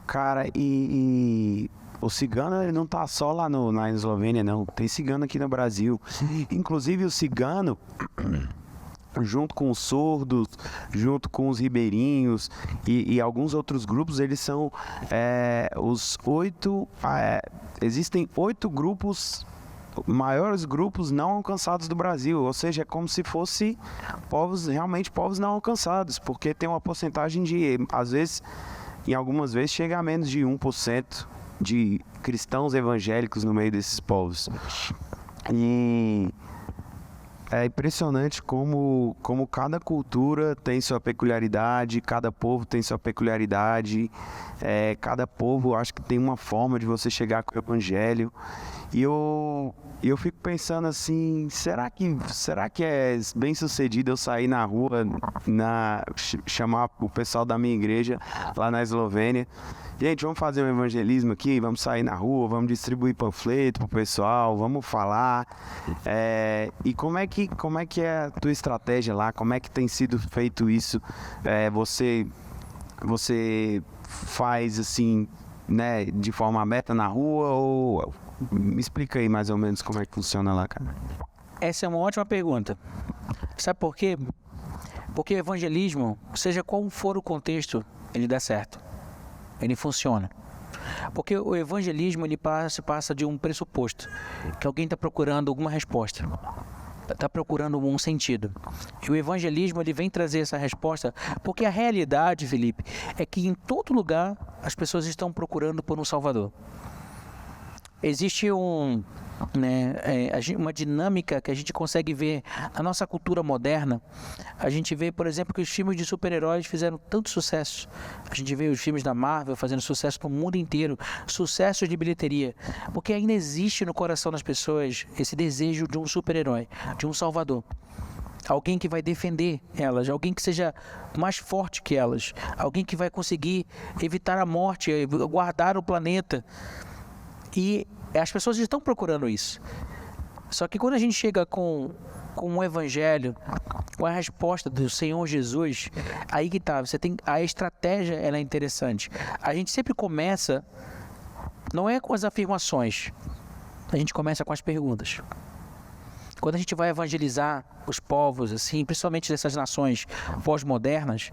Cara, e o cigano, ele não tá só lá na Eslovênia, não. Tem cigano aqui no Brasil. Inclusive o cigano, junto com os surdos, junto com os ribeirinhos e alguns outros grupos, eles são existem 8 grupos, maiores grupos não alcançados do Brasil, ou seja, é como se fosse realmente povos não alcançados, porque tem uma porcentagem de, às vezes, em algumas vezes, chega a menos de 1% de cristãos evangélicos no meio desses povos. É impressionante como cada cultura tem sua peculiaridade, cada povo tem sua peculiaridade, cada povo acho que tem uma forma de você chegar com o evangelho. E eu fico pensando assim, será que é bem sucedido eu sair na rua, chamar o pessoal da minha igreja lá na Eslovênia? Gente, vamos fazer um evangelismo aqui, vamos sair na rua, vamos distribuir panfleto pro pessoal, vamos falar. E como é que é a tua estratégia lá? Como é que tem sido feito isso? Você faz assim, né, de forma aberta na rua ou... Me explica aí mais ou menos como é que funciona lá, cara. Essa é uma ótima pergunta. Sabe por quê? Porque o evangelismo, seja qual for o contexto, ele dá certo. Ele funciona. Porque o evangelismo, ele passa de um pressuposto, que alguém está procurando alguma resposta, está procurando um sentido. E o evangelismo, ele vem trazer essa resposta, porque a realidade, Felipe, é que em todo lugar as pessoas estão procurando por um Salvador. Existe uma dinâmica que a gente consegue ver na nossa cultura moderna. A gente vê, por exemplo, que os filmes de super-heróis fizeram tanto sucesso. A gente vê os filmes da Marvel fazendo sucesso para o mundo inteiro, sucesso de bilheteria, porque ainda existe no coração das pessoas esse desejo de um super-herói, de um salvador. Alguém que vai defender elas, alguém que seja mais forte que elas, alguém que vai conseguir evitar a morte, guardar o planeta. E as pessoas estão procurando isso. Só que quando a gente chega com um evangelho, com a resposta do Senhor Jesus, aí que tá, a estratégia ela é interessante. A gente sempre começa, não é com as afirmações, a gente começa com as perguntas. Quando a gente vai evangelizar os povos, assim, principalmente dessas nações pós-modernas,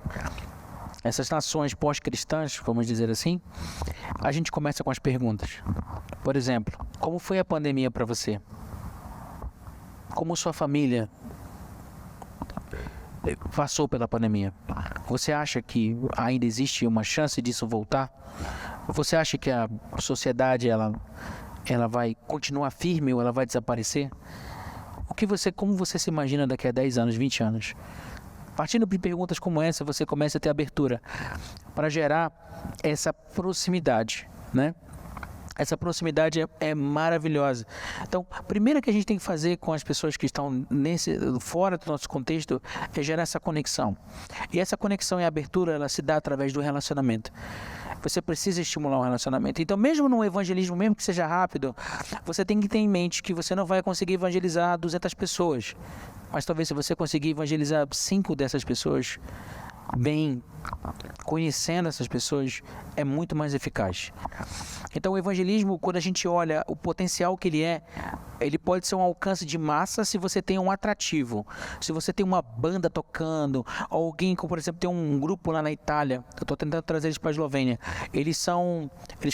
essas nações pós-cristãs, vamos dizer assim, a gente começa com as perguntas. Por exemplo, como foi a pandemia para você? Como sua família passou pela pandemia? Você acha que ainda existe uma chance disso voltar? Você acha que a sociedade ela vai continuar firme ou ela vai desaparecer? Como você se imagina daqui a 10 anos, 20 anos? Partindo de perguntas como essa, você começa a ter abertura para gerar essa proximidade, né? Essa proximidade é maravilhosa. Então, a primeira que a gente tem que fazer com as pessoas que estão fora do nosso contexto é gerar essa conexão. E essa conexão e abertura, ela se dá através do relacionamento. Você precisa estimular o relacionamento. Então, mesmo no evangelismo, mesmo que seja rápido, você tem que ter em mente que você não vai conseguir evangelizar 200 pessoas. Mas talvez se você conseguir evangelizar 5 dessas pessoas, bem, conhecendo essas pessoas, é muito mais eficaz. Então o evangelismo, quando a gente olha o potencial que ele pode ser um alcance de massa se você tem um atrativo. Se você tem uma banda tocando, alguém, como por exemplo, tem um grupo lá na Itália, eu estou tentando trazer eles para a Eslovênia, eles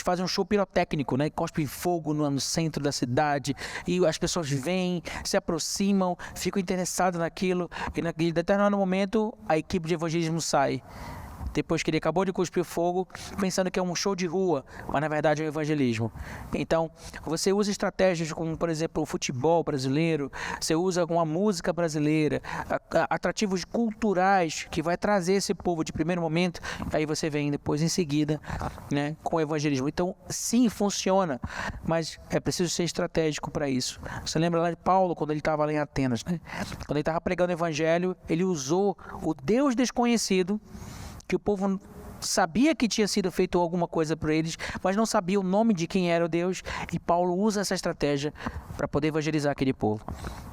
fazem um show pirotécnico, né? Cospem fogo no centro da cidade, e as pessoas vêm, se aproximam, ficam interessadas naquilo, e naquele determinado momento a equipe de evangelismo sai. Depois que ele acabou de cuspir fogo, pensando que é um show de rua, mas na verdade é um evangelismo. Então, você usa estratégias como, por exemplo, o futebol brasileiro, você usa alguma música brasileira, atrativos culturais que vai trazer esse povo de primeiro momento, aí você vem depois em seguida, né, com o evangelismo. Então, sim, funciona, mas é preciso ser estratégico para isso. Você lembra lá de Paulo, quando ele estava lá em Atenas, né? Quando ele estava pregando o evangelho, ele usou o Deus desconhecido, que o povo sabia que tinha sido feito alguma coisa por eles, mas não sabia o nome de quem era o Deus, e Paulo usa essa estratégia para poder evangelizar aquele povo.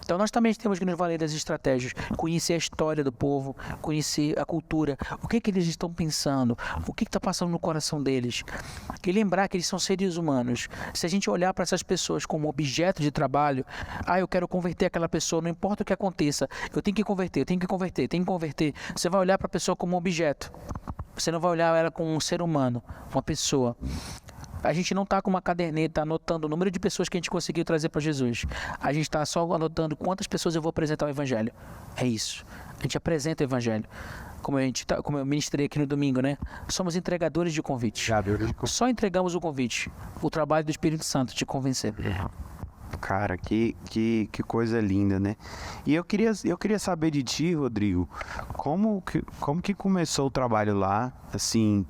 Então nós também temos que nos valer das estratégias, conhecer a história do povo, conhecer a cultura, o que eles estão pensando, o que está passando no coração deles, e lembrar que eles são seres humanos. Se a gente olhar para essas pessoas como objeto de trabalho, eu quero converter aquela pessoa, não importa o que aconteça, eu tenho que converter, você vai olhar para a pessoa como um objeto. Você não vai olhar ela como um ser humano, uma pessoa. A gente não está com uma caderneta anotando o número de pessoas que a gente conseguiu trazer para Jesus. A gente está só anotando quantas pessoas eu vou apresentar o Evangelho. É isso. A gente apresenta o Evangelho. Como eu ministrei aqui no domingo, né? Somos entregadores de convite. Só entregamos o convite. O trabalho do Espírito Santo te convencer. Cara, que coisa linda, né? E eu queria saber de ti, Rodrigo, como que começou o trabalho lá? Assim,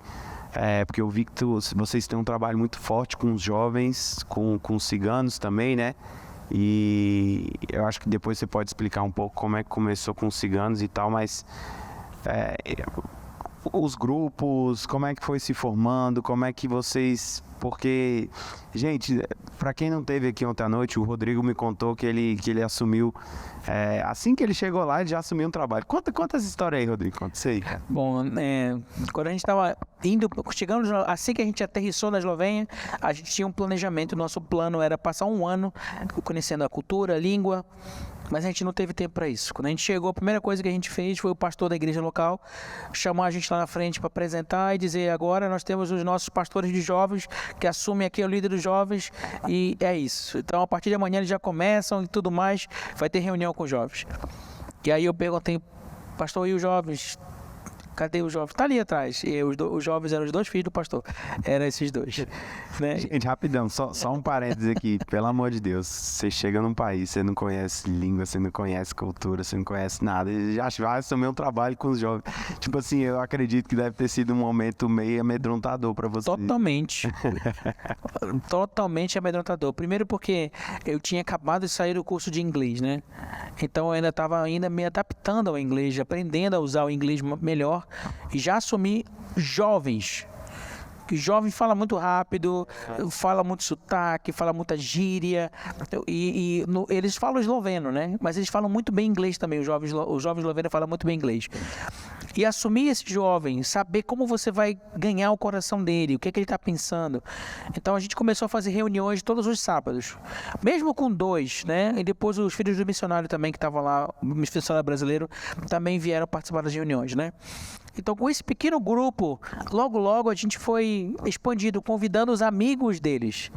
porque eu vi que vocês têm um trabalho muito forte com os jovens, com os ciganos também, né? E eu acho que depois você pode explicar um pouco como é que começou com os ciganos e tal, mas os grupos, como é que foi se formando, como é que vocês... Porque, gente, para quem não teve aqui ontem à noite, o Rodrigo me contou que ele assumiu, assim que ele chegou lá, ele já assumiu um trabalho. Conta essa história aí, Rodrigo, conta isso aí. Bom, quando a gente estava chegando, assim que a gente aterrissou na Eslovênia, a gente tinha um planejamento, nosso plano era passar um ano conhecendo a cultura, a língua, mas a gente não teve tempo para isso. Quando a gente chegou, a primeira coisa que a gente fez foi o pastor da igreja local chamar a gente lá na frente para apresentar e dizer: agora nós temos os nossos pastores de jovens que assumem aqui o líder dos jovens, e é isso. Então, a partir de amanhã eles já começam e tudo mais, vai ter reunião com os jovens. E aí eu perguntei: pastor, e os jovens? Cadê os jovens? Tá ali atrás. E os jovens eram os 2 filhos do pastor. Eram esses 2. Né? Gente, rapidão, só um parênteses aqui. Pelo amor de Deus, você chega num país, você não conhece língua, você não conhece cultura, você não conhece nada. E já vai assumir um trabalho com os jovens. Tipo assim, eu acredito que deve ter sido um momento meio amedrontador para você. Totalmente. Totalmente amedrontador. Primeiro porque eu tinha acabado de sair do curso de inglês, né? Então eu ainda estava me adaptando ao inglês, aprendendo a usar o inglês melhor. E já assumi jovens, que jovem fala muito rápido, fala muito sotaque, fala muita gíria, eles falam esloveno, né? Mas eles falam muito bem inglês também, os jovens eslovenos falam muito bem inglês. E assumir esse jovem, saber como você vai ganhar o coração dele, o que ele está pensando. Então a gente começou a fazer reuniões todos os sábados, mesmo com 2, né? E depois os filhos do missionário também, que estavam lá, o missionário brasileiro, também vieram participar das reuniões, né? Então, com esse pequeno grupo, logo a gente foi expandindo, convidando os amigos deles.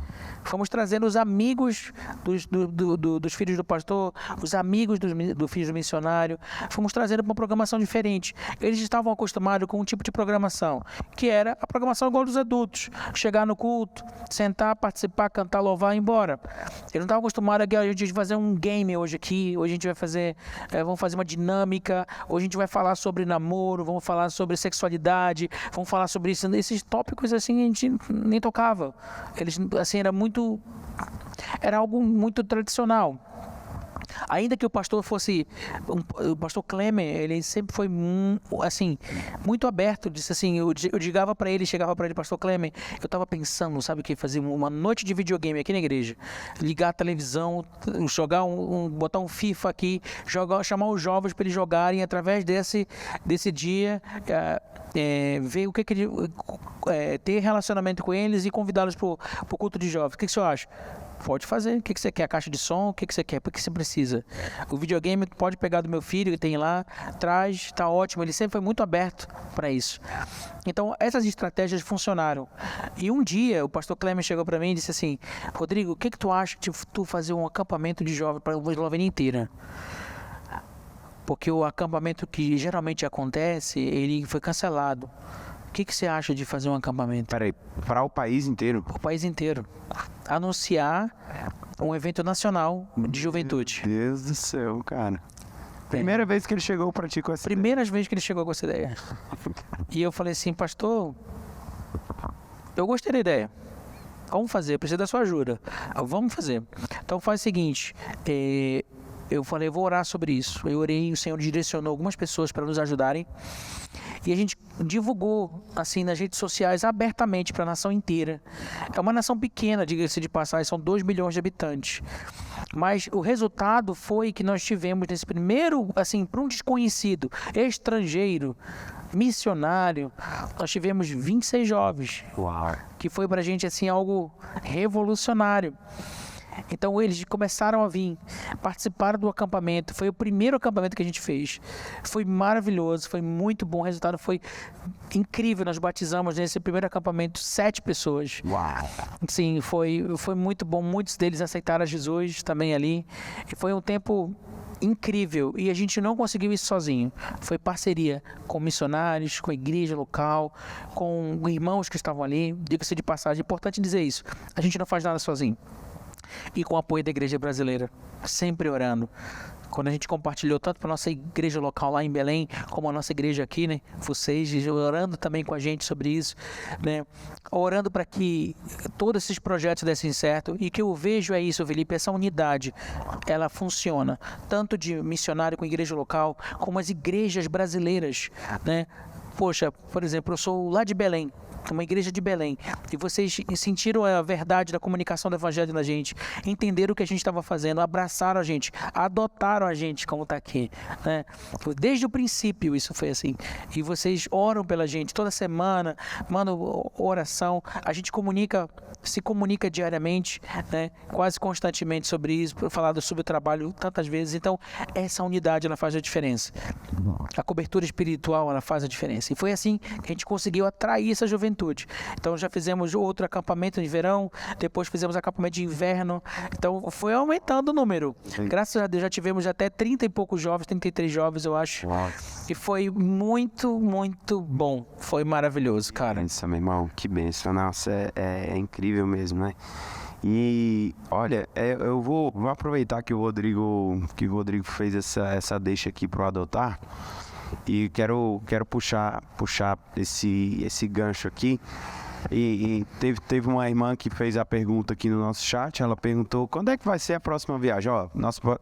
Fomos trazendo os amigos dos filhos do pastor, os amigos do filho do missionário. Fomos trazendo para uma programação diferente. Eles estavam acostumados com um tipo de programação, que era a programação igual dos adultos. Chegar no culto, sentar, participar, cantar, louvar e ir embora. Eles não estavam acostumados a gente fazer um game hoje aqui. Hoje a gente vai fazer, vamos fazer uma dinâmica. Hoje a gente vai falar sobre namoro, vamos falar sobre sexualidade, vamos falar sobre isso. Esses tópicos assim a gente nem tocava. Eles, assim, era algo muito tradicional. Ainda que o pastor fosse, o pastor Clemen, ele sempre foi assim, muito aberto, disse assim, eu chegava para ele, pastor Clemen, eu estava pensando, sabe o que, fazer uma noite de videogame aqui na igreja, ligar a televisão, jogar botar um FIFA aqui, chamar os jovens para eles jogarem através desse dia, ver o que ele, ter relacionamento com eles e convidá-los para o culto de jovens. O que o senhor acha? Pode fazer. O que você quer? A caixa de som? O que você quer? Por que você precisa? O videogame pode pegar do meu filho, que tem lá, traz, tá ótimo. Ele sempre foi muito aberto para isso. Então, essas estratégias funcionaram. E um dia, o pastor Clemen chegou para mim e disse assim: Rodrigo, o que tu acha de tu fazer um acampamento de jovens para a Eslovênia inteira? Porque o acampamento que geralmente acontece, ele foi cancelado. O que você acha de fazer um acampamento? Peraí, para o país inteiro? O país inteiro. Anunciar um evento nacional de juventude. Meu Deus do céu, cara. Primeira vez que ele chegou para ti com essa Primeira vez que ele chegou com essa ideia. E eu falei assim: pastor, eu gostei da ideia. Vamos fazer, preciso da sua ajuda. Vamos fazer. Então faz o seguinte, eu falei, eu vou orar sobre isso. Eu orei, o Senhor direcionou algumas pessoas para nos ajudarem. E a gente divulgou, assim, nas redes sociais, abertamente para a nação inteira. É uma nação pequena, diga-se de passagem, são 2 milhões de habitantes. Mas o resultado foi que nós tivemos nesse primeiro, assim, para um desconhecido, estrangeiro, missionário, nós tivemos 26 jovens. Uau. Que foi para a gente, assim, algo revolucionário. Então eles começaram a vir, participaram do acampamento. Foi o primeiro acampamento que a gente fez. Foi maravilhoso, foi muito bom. O resultado foi incrível. Nós batizamos nesse primeiro acampamento 7 pessoas. Uau! Sim, foi muito bom. Muitos deles aceitaram a Jesus também ali. E foi um tempo incrível. E a gente não conseguiu isso sozinho. Foi parceria com missionários, com a igreja local, com irmãos que estavam ali. Diga-se de passagem, é importante dizer isso. A gente não faz nada sozinho. e com o apoio da igreja brasileira, sempre orando. Quando a gente compartilhou tanto para a nossa igreja local lá em Belém, como a nossa igreja aqui, né? Vocês orando também com a gente sobre isso, né? Orando para que todos esses projetos dessem certo. E o que eu vejo é isso, Felipe, essa unidade, ela funciona. Tanto de missionário com a igreja local, como as igrejas brasileiras, né? Poxa, por exemplo, eu sou lá de Belém, uma igreja de Belém, e vocês sentiram a verdade da comunicação do evangelho na gente, entenderam o que a gente estava fazendo, abraçaram a gente, adotaram a gente como está aqui, né? Desde o princípio isso foi assim, e vocês oram pela gente toda semana, mandam oração, a gente se comunica diariamente, né? Quase constantemente sobre isso, falado sobre o trabalho tantas vezes. Então essa unidade, ela faz a diferença, a cobertura espiritual, ela faz a diferença, e foi assim que a gente conseguiu atrair essa juventude. Então já fizemos outro acampamento de verão, depois fizemos acampamento de inverno, então foi aumentando o número. Graças a Deus já tivemos até 30 e poucos jovens, 33 jovens eu acho. Uau. E foi muito, muito bom, foi maravilhoso, cara. Isso, meu irmão, que bênção, nossa, é incrível mesmo, né? E olha, eu vou aproveitar que o Rodrigo fez essa deixa aqui pro Adotar. E quero puxar esse gancho aqui. E teve uma irmã que fez a pergunta aqui no nosso chat. Ela perguntou: quando é que vai ser a próxima viagem? Ó,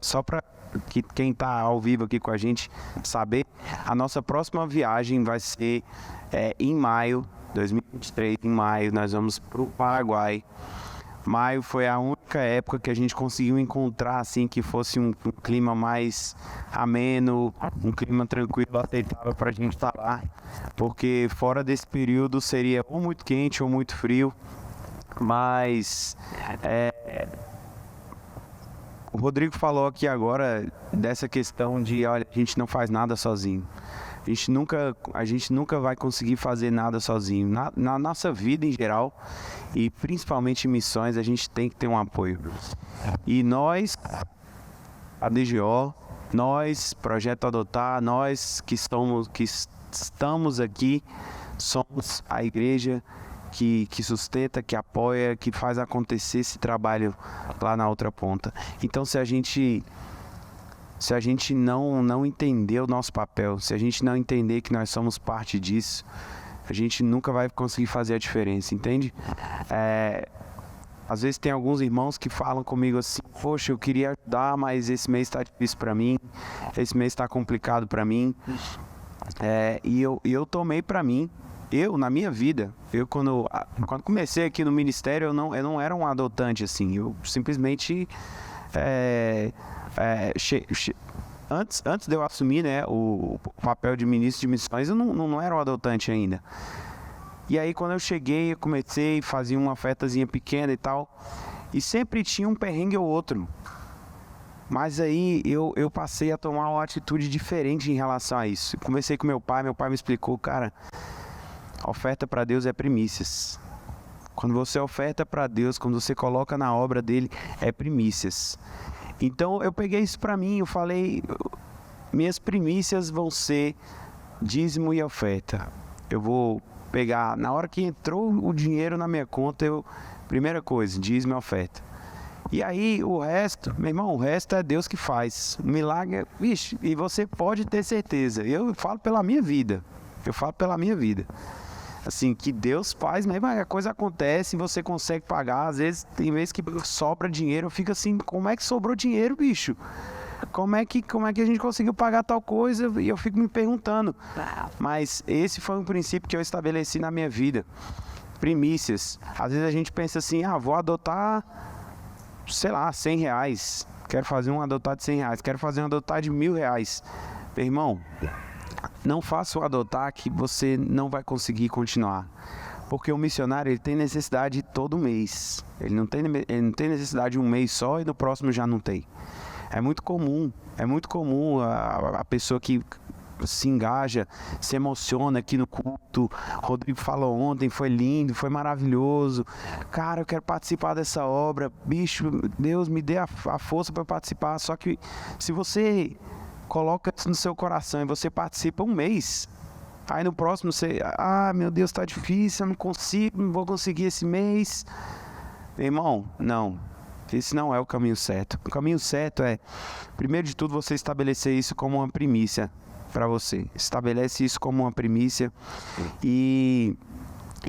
só para quem está ao vivo aqui com a gente saber, a nossa próxima viagem vai ser em maio de 2023. Em maio nós vamos para o Paraguai. Maio foi a única época que a gente conseguiu encontrar assim que fosse um clima mais ameno, um clima tranquilo, aceitável para a gente estar lá, porque fora desse período seria ou muito quente ou muito frio. Mas o Rodrigo falou aqui agora dessa questão de, olha, a gente não faz nada sozinho. A gente nunca vai conseguir fazer nada sozinho. Na nossa vida em geral, e principalmente em missões, a gente tem que ter um apoio. E nós, a DGO, nós, Projeto Adotar, nós que estamos aqui, somos a igreja que sustenta, que apoia, que faz acontecer esse trabalho lá na outra ponta. Então, se a gente não entender o nosso papel, se a gente não entender que nós somos parte disso, a gente nunca vai conseguir fazer a diferença, entende? Às vezes tem alguns irmãos que falam comigo assim: poxa, eu queria ajudar, mas esse mês está difícil para mim, esse mês está complicado para mim. E eu tomei para mim, na minha vida, quando comecei aqui no ministério, eu não era um adotante assim, eu simplesmente... Antes de eu assumir, né, o papel de ministro de missões, eu não era um adotante ainda. E aí quando eu cheguei, eu comecei a fazer uma ofertazinha pequena e tal, e sempre tinha um perrengue ou outro. Mas aí eu passei a tomar uma atitude diferente em relação a isso. Conversei com meu pai me explicou: cara, a oferta para Deus é primícias. Quando você oferta para Deus, quando você coloca na obra dele, é primícias. Então eu peguei isso para mim, eu falei: minhas primícias vão ser dízimo e oferta. Eu vou pegar, na hora que entrou o dinheiro na minha conta, primeira coisa, dízimo e oferta. E aí o resto, meu irmão, o resto é Deus que faz. O milagre, vixe, e você pode ter certeza. Eu falo pela minha vida. Assim, que Deus faz, mas a coisa acontece, você consegue pagar. Às vezes, tem vezes que sobra dinheiro, eu fico assim: como é que sobrou dinheiro, bicho? Como é que a gente conseguiu pagar tal coisa? E eu fico me perguntando. Mas esse foi um princípio que eu estabeleci na minha vida. Primícias. Às vezes a gente pensa assim: vou adotar, sei lá, R$100. Quero fazer um adotar de R$100. Quero fazer um adotar de R$1.000. Meu irmão, não faça o adotar que você não vai conseguir continuar. Porque o missionário, ele tem necessidade todo mês. Ele não tem necessidade de um mês só e no próximo já não tem. É muito comum a pessoa que se engaja, se emociona aqui no culto. O Rodrigo falou ontem, foi lindo, foi maravilhoso. Cara, eu quero participar dessa obra. Bicho, Deus me dê a força para participar. Só que se você coloca isso no seu coração e você participa um mês, aí no próximo você: meu Deus, tá difícil, eu não vou conseguir esse mês. Meu irmão, não. Esse não é o caminho certo. O caminho certo é, primeiro de tudo, você estabelecer isso como uma primícia para você. Estabelece isso como uma primícia e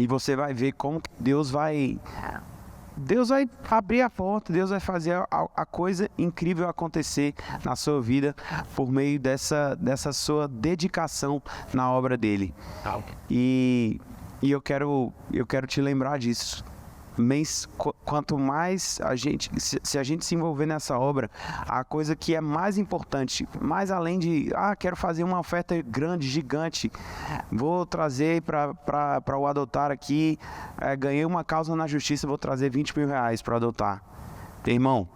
você vai ver como que Deus vai abrir a porta, Deus vai fazer a coisa incrível acontecer na sua vida por meio dessa sua dedicação na obra dele. E eu quero te lembrar disso. Mas quanto mais se a gente se envolver nessa obra, a coisa que é mais importante, mais além de, quero fazer uma oferta grande, gigante, vou trazer para o adotar aqui, ganhei uma causa na justiça, vou trazer 20 mil reais para adotar. Irmão,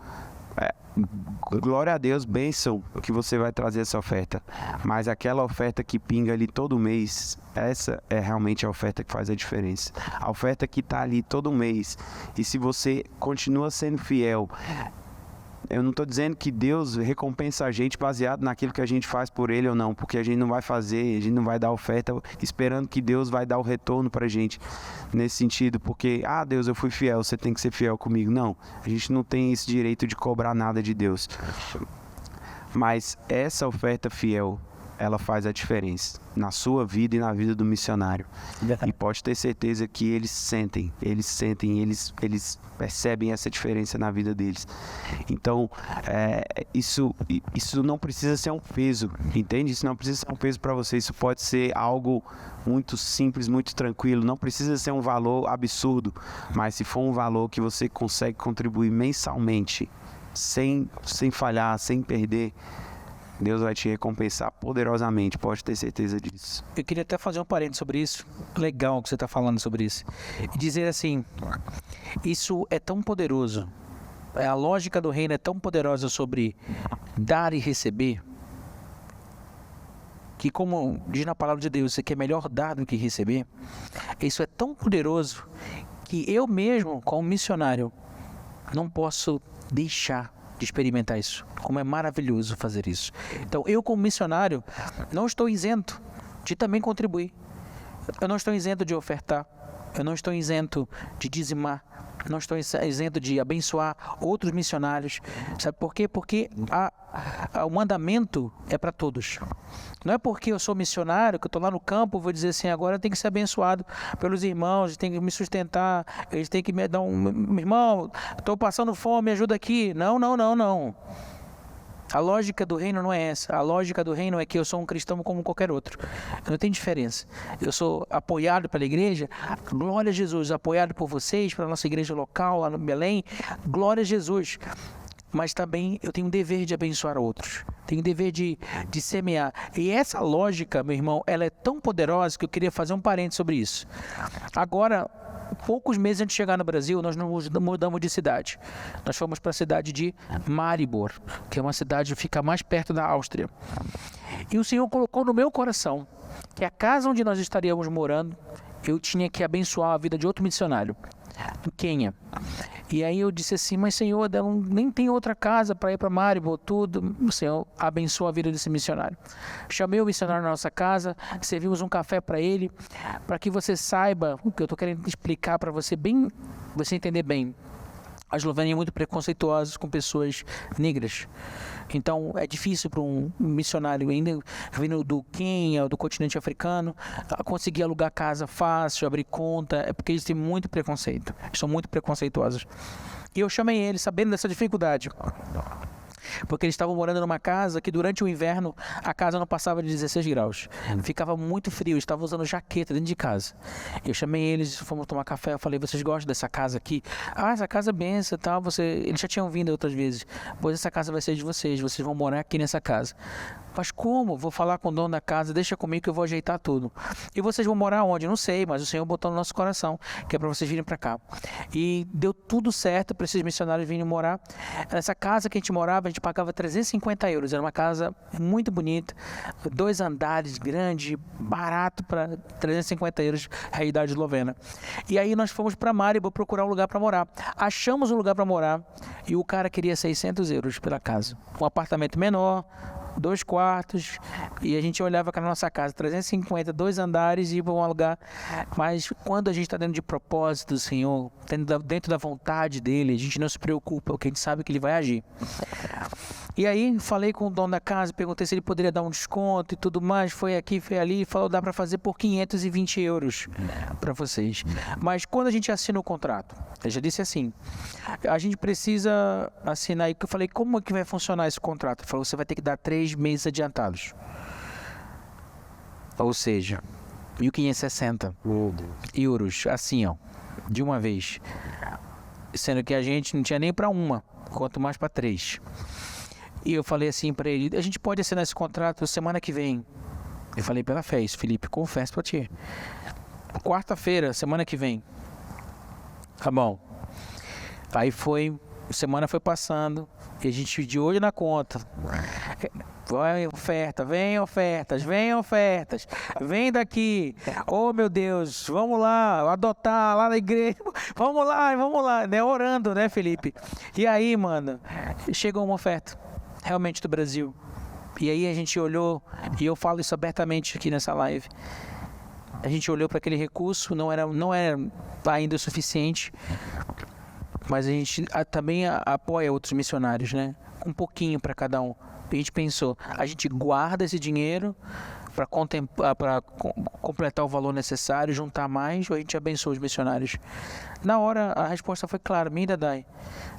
glória a Deus, bênção que você vai trazer essa oferta, mas aquela oferta que pinga ali todo mês, essa é realmente a oferta que faz a diferença. A oferta que está ali todo mês, e se você continua sendo fiel, eu não estou dizendo que Deus recompensa a gente baseado naquilo que a gente faz por Ele ou não, porque a gente não vai fazer, a gente não vai dar oferta esperando que Deus vai dar o retorno para a gente nesse sentido, porque, Deus, eu fui fiel, você tem que ser fiel comigo. Não, a gente não tem esse direito de cobrar nada de Deus. Mas essa oferta fiel, ela faz a diferença na sua vida e na vida do missionário. E pode ter certeza que eles sentem, eles percebem essa diferença na vida deles. Então, isso não precisa ser um peso, entende? Isso não precisa ser um peso para você, isso pode ser algo muito simples, muito tranquilo, não precisa ser um valor absurdo, mas se for um valor que você consegue contribuir mensalmente, sem falhar, sem perder, Deus vai te recompensar poderosamente, pode ter certeza disso. Eu queria até fazer um parênteses sobre isso. Legal que você está falando sobre isso. E dizer assim, isso é tão poderoso, a lógica do reino é tão poderosa sobre dar e receber, que como diz na palavra de Deus, que é melhor dar do que receber. Isso é tão poderoso que eu mesmo, como missionário, não posso deixar de experimentar isso, como é maravilhoso fazer isso. Então, eu como missionário, não estou isento de também contribuir. Eu não estou isento de ofertar, eu não estou isento de dizimar, não estou isento de abençoar outros missionários. Sabe por quê? Porque o mandamento é para todos. Não é porque eu sou missionário, que eu estou lá no campo, vou dizer assim, agora tem que ser abençoado pelos irmãos, eles têm que me sustentar, eles têm que me dar um irmão, estou passando fome, me ajuda aqui. Não. A lógica do reino não é essa. A lógica do reino é que eu sou um cristão como qualquer outro. Não tem diferença. Eu sou apoiado pela igreja, glória a Jesus, apoiado por vocês, pela nossa igreja local lá no Belém, glória a Jesus. Mas também eu tenho o dever de abençoar outros. Tenho o dever de semear. E essa lógica, meu irmão, ela é tão poderosa que eu queria fazer um parênteses sobre isso. Agora, poucos meses antes de chegar no Brasil, nós nos mudamos de cidade. Nós fomos para a cidade de Maribor, que é uma cidade que fica mais perto da Áustria. E o Senhor colocou no meu coração que a casa onde nós estaríamos morando, eu tinha que abençoar a vida de outro missionário, do Quênia. E aí eu disse assim, mas Senhor, nem tem outra casa para ir para Maribor, tudo. O Senhor abençoa a vida desse missionário. Chamei o missionário na nossa casa, servimos um café para ele, para que você saiba o que eu estou querendo explicar para você bem, você entender bem. A Eslovênia é muito preconceituosa com pessoas negras. Então, é difícil para um missionário ainda vindo do Quênia, do continente africano, conseguir alugar casa fácil, abrir conta, é porque eles têm muito preconceito. Eles são muito preconceituosos. E eu chamei eles, sabendo dessa dificuldade. Porque eles estavam morando numa casa que durante o inverno a casa não passava de 16 graus. Ficava muito frio, eles estavam usando jaqueta dentro de casa. Eu chamei eles, fomos tomar café, eu falei, vocês gostam dessa casa aqui? Essa casa é benção e tal, eles já tinham vindo outras vezes. Pois essa casa vai ser de vocês vão morar aqui nessa casa. Mas como? Vou falar com o dono da casa, deixa comigo que eu vou ajeitar tudo. E vocês vão morar onde? Não sei, mas o Senhor botou no nosso coração, que é para vocês virem para cá. E deu tudo certo para esses missionários virem morar. Essa casa que a gente morava, a gente pagava 350 euros. Era uma casa muito bonita, 2 andares, grande, barato para 350 euros, realidade eslovena. E aí nós fomos para Maribor procurar um lugar para morar. Achamos um lugar para morar e o cara queria 600 euros pela casa. Um apartamento menor, 2 quartos, e a gente olhava para a nossa casa, 350, 2 andares, e ia para um lugar. Mas quando a gente está dentro de propósito do Senhor, dentro da vontade dele, a gente não se preocupa, porque a gente sabe que ele vai agir. E aí, falei com o dono da casa, perguntei se ele poderia dar um desconto e tudo mais. Foi aqui, foi ali, e falou, dá para fazer por 520 euros para vocês. Mas quando a gente assina o contrato, eu já disse assim, a gente precisa assinar. E eu falei, como é que vai funcionar esse contrato? Ele falou, você vai ter que dar 3 meses adiantados. Ou seja, 1.560 euros, assim, ó, de uma vez. Sendo que a gente não tinha nem para uma, quanto mais para 3. E eu falei assim para ele, a gente pode assinar esse contrato semana que vem. Eu falei pela fé isso, Felipe, confesso para ti. Quarta-feira, semana que vem. Tá bom. Aí semana foi passando, e a gente de olho na conta. Vai oferta, vem ofertas, vem daqui. Oh, meu Deus, vamos lá, adotar lá na igreja. Vamos lá, né? Orando, né, Felipe? E aí, mano, chegou uma oferta. Realmente do Brasil. E aí a gente olhou, e eu falo isso abertamente aqui nessa live, a gente olhou para aquele recurso, não era ainda o suficiente, mas a gente também apoia outros missionários, né? Um pouquinho para cada um. A gente pensou, a gente guarda esse dinheiro para completar o valor necessário, juntar mais, ou a gente abençoa os missionários? Na hora, a resposta foi clara, minha Dai,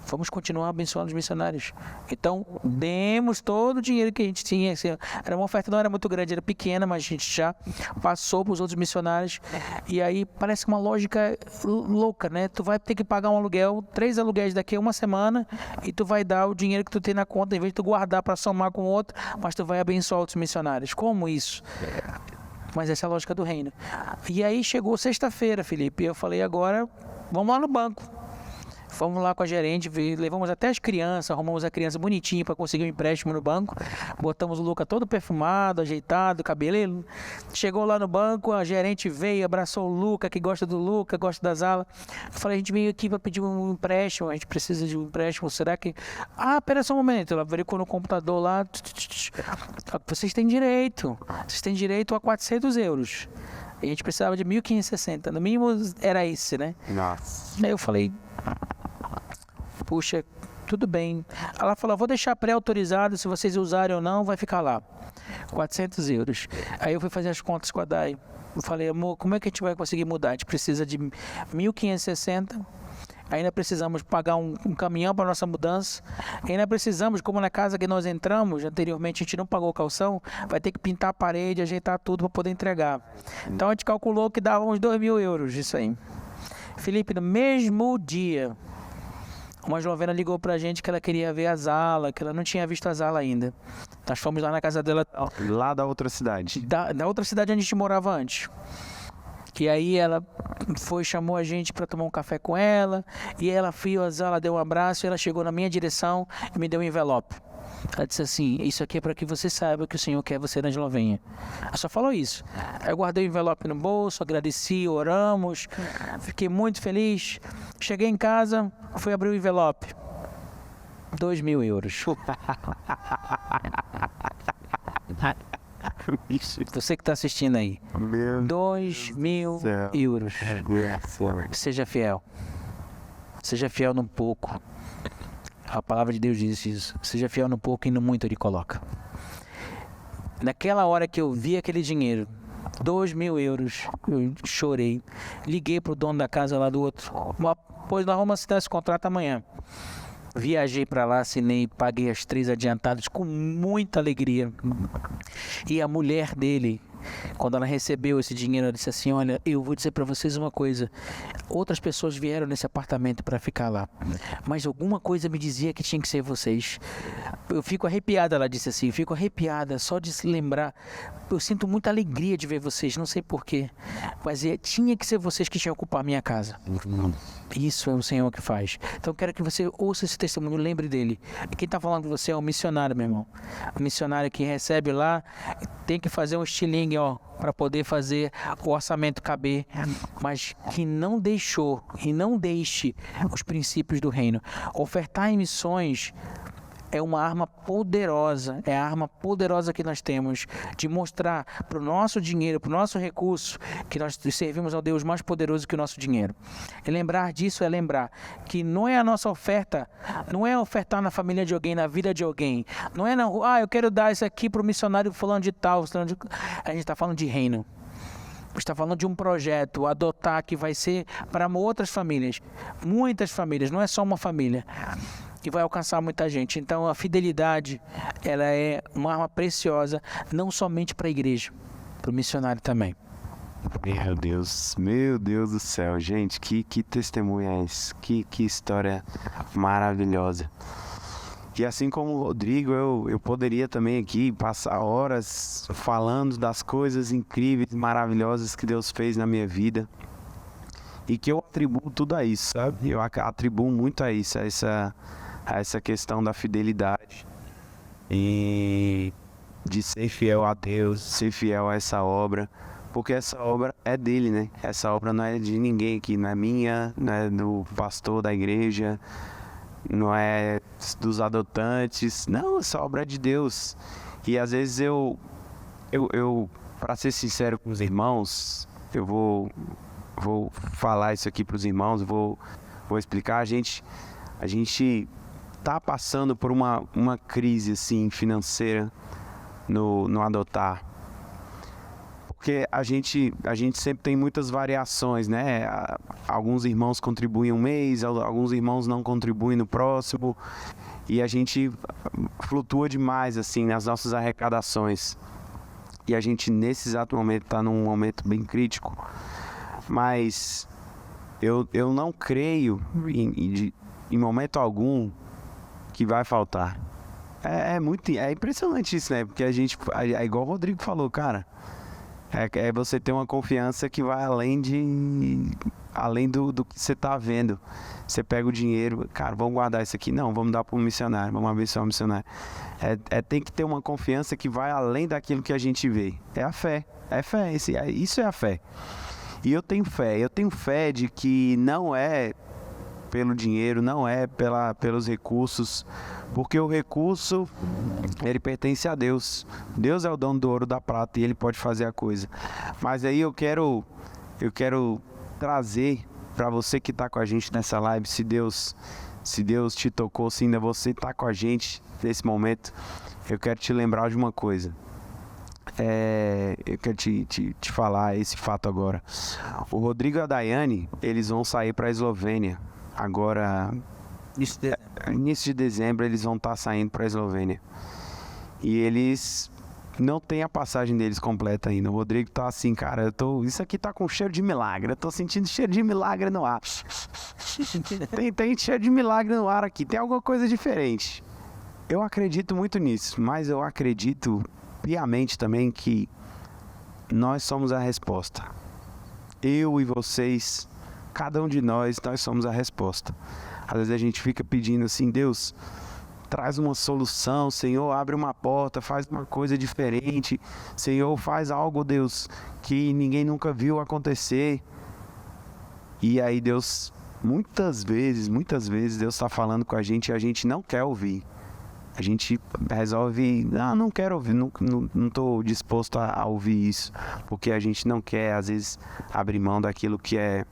vamos continuar abençoando os missionários. Então, demos todo o dinheiro que a gente tinha. Era uma oferta, não era muito grande, era pequena, mas a gente já passou para os outros missionários. E aí, parece uma lógica louca, né? Tu vai ter que pagar um aluguel, 3 aluguéis daqui a uma semana, e tu vai dar o dinheiro que tu tem na conta, em vez de tu guardar para somar com outro, mas tu vai abençoar outros missionários. Como isso? Mas essa é a lógica do reino. E aí chegou sexta-feira, Felipe, e eu falei, agora vamos lá no banco. Fomos lá com a gerente, levamos até as crianças, arrumamos a criança bonitinha para conseguir um empréstimo no banco. Botamos o Luca todo perfumado, ajeitado, cabelo. Chegou lá no banco, a gerente veio, abraçou o Luca, que gosta do Luca, gosta da Zala. Eu falei, a gente veio aqui para pedir um empréstimo, a gente precisa de um empréstimo, será que... Ah, pera só um momento, ela verificou no computador lá. Vocês têm direito a 400 euros. E a gente precisava de 1.560, no mínimo era esse, né? Nossa. Aí eu falei... Puxa, tudo bem. Ela falou, vou deixar pré-autorizado, se vocês usarem ou não, vai ficar lá. 400 euros. Aí eu fui fazer as contas com a Dai. Eu falei, amor, como é que a gente vai conseguir mudar? A gente precisa de 1.560. Ainda precisamos pagar um caminhão para nossa mudança. Ainda precisamos, como na casa que nós entramos, anteriormente a gente não pagou calção, vai ter que pintar a parede, ajeitar tudo para poder entregar. Então a gente calculou que dava uns 2.000 euros isso aí. Felipe, no mesmo dia, uma eslovena ligou pra gente que ela queria ver a Zala, que ela não tinha visto a Zala ainda. Nós fomos lá na casa dela. Lá da outra cidade. Da outra cidade onde a gente morava antes. Que aí ela chamou a gente para tomar um café com ela, e ela viu a Zala, deu um abraço, e ela chegou na minha direção e me deu um envelope. Ela disse assim, isso aqui é para que você saiba que o Senhor quer você na Eslovênia. Ela só falou isso. Aí eu guardei o envelope no bolso, agradeci, oramos, fiquei muito feliz. Cheguei em casa, fui abrir o envelope. 2.000 euros. Você que está assistindo aí. 2.000 euros. Seja fiel. Seja fiel num pouco. A palavra de Deus diz isso. Seja fiel no pouco e no muito Ele coloca. Naquela hora que eu vi aquele dinheiro, 2.000 euros, eu chorei. Liguei pro dono da casa lá do outro. Pois nós vamos assinar esse contrato amanhã. Viajei para lá, assinei, paguei as 3 adiantadas com muita alegria. E a mulher dele, quando ela recebeu esse dinheiro, ela disse assim, olha, eu vou dizer para vocês uma coisa, outras pessoas vieram nesse apartamento para ficar lá, mas alguma coisa me dizia que tinha que ser vocês. Eu fico arrepiada, ela disse assim, eu fico arrepiada só de se lembrar, eu sinto muita alegria de ver vocês, não sei porquê, mas tinha que ser vocês que tinham que ocupar a minha casa. Isso é o Senhor que faz. Então quero que você ouça esse testemunho, lembre dele. Quem está falando com você é um missionário, meu irmão. Um missionário que recebe lá, tem que fazer um estilingue, ó, para poder fazer o orçamento caber, mas que não deixou e não deixe os princípios do reino. Ofertar em missões é uma arma poderosa, é a arma poderosa que nós temos de mostrar para o nosso dinheiro, para o nosso recurso, que nós servimos ao Deus mais poderoso que o nosso dinheiro. E lembrar disso é lembrar que não é a nossa oferta, não é ofertar na família de alguém, na vida de alguém, não é eu quero dar isso aqui para o missionário fulano de tal, a gente está falando de reino. Está falando de um projeto, adotar, que vai ser para outras famílias, muitas famílias, não é só uma família, que vai alcançar muita gente. Então a fidelidade, ela é uma arma preciosa, não somente para a igreja, para o missionário também. Meu Deus do céu, gente, que testemunho é esse? Que história maravilhosa. E assim como o Rodrigo, eu poderia também aqui passar horas falando das coisas incríveis, maravilhosas que Deus fez na minha vida. E que eu atribuo tudo a isso, sabe? Eu atribuo muito a isso, a essa questão da fidelidade. E de ser fiel a Deus, ser fiel a essa obra. Porque essa obra é dele, né? Essa obra não é de ninguém aqui, não é minha, não é do pastor da igreja, não é dos adotantes, não, essa obra é de Deus. E às vezes eu para ser sincero com os irmãos, eu vou falar isso aqui para os irmãos, vou explicar. A gente tá passando por uma crise assim financeira no adotar. Porque a gente sempre tem muitas variações, né? Alguns irmãos contribuem um mês, alguns irmãos não contribuem no próximo. E a gente flutua demais, assim, nas nossas arrecadações. E a gente, nesse exato momento, está num momento bem crítico. Mas eu não creio, em momento algum, que vai faltar. É impressionante isso, né? Porque a gente, é igual o Rodrigo falou, cara. É você ter uma confiança que vai além do que você está vendo. Você pega o dinheiro, cara, vamos guardar isso aqui. Não, vamos dar para um missionário, vamos abençoar o missionário. Tem que ter uma confiança que vai além daquilo que a gente vê. É a fé, isso é a fé. E eu tenho fé de que não é pelo dinheiro, não é pelos recursos, porque o recurso, ele pertence a Deus. Deus é o dono do ouro e da prata e ele pode fazer a coisa. Mas aí eu quero trazer para você que está com a gente nessa live, se Deus te tocou, se ainda você está com a gente nesse momento, eu quero te lembrar de uma coisa. Eu quero te falar esse fato agora. O Rodrigo e a Daiane, eles vão sair para a Eslovênia. Agora, início de dezembro, eles vão estar saindo para a Eslovênia. E eles não têm a passagem deles completa ainda. O Rodrigo tá assim, cara, isso aqui tá com cheiro de milagre. Eu tô sentindo cheiro de milagre no ar. Tem cheiro de milagre no ar aqui. Tem alguma coisa diferente. Eu acredito muito nisso, mas eu acredito piamente também que nós somos a resposta. Eu e vocês, cada um de nós somos a resposta. Às vezes a gente fica pedindo assim, Deus, traz uma solução, Senhor, abre uma porta, faz uma coisa diferente, Senhor, faz algo, Deus, que ninguém nunca viu acontecer. E aí Deus, muitas vezes, Deus está falando com a gente e a gente não quer ouvir. A gente resolve, não quero ouvir, não estou disposto a ouvir isso, porque a gente não quer, às vezes, abrir mão daquilo que é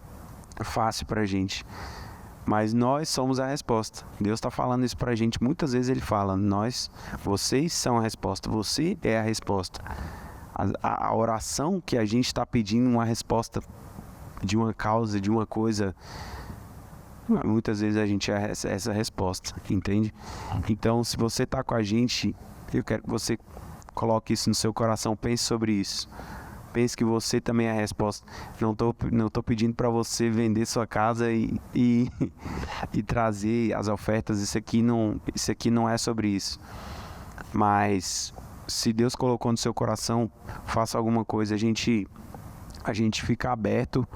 fácil pra gente. Mas nós somos a resposta. Deus está falando isso pra gente. Muitas vezes ele fala, vocês são a resposta, você é a resposta. A oração que a gente está pedindo, uma resposta de uma causa, de uma coisa, muitas vezes a gente é essa resposta, entende? Então, se você está com a gente, eu quero que você coloque isso no seu coração, pense sobre isso. Pense que você também é a resposta. Não tô pedindo para você vender sua casa e trazer as ofertas. Isso aqui não é sobre isso. Mas se Deus colocou no seu coração, faça alguma coisa. A gente fica aberto.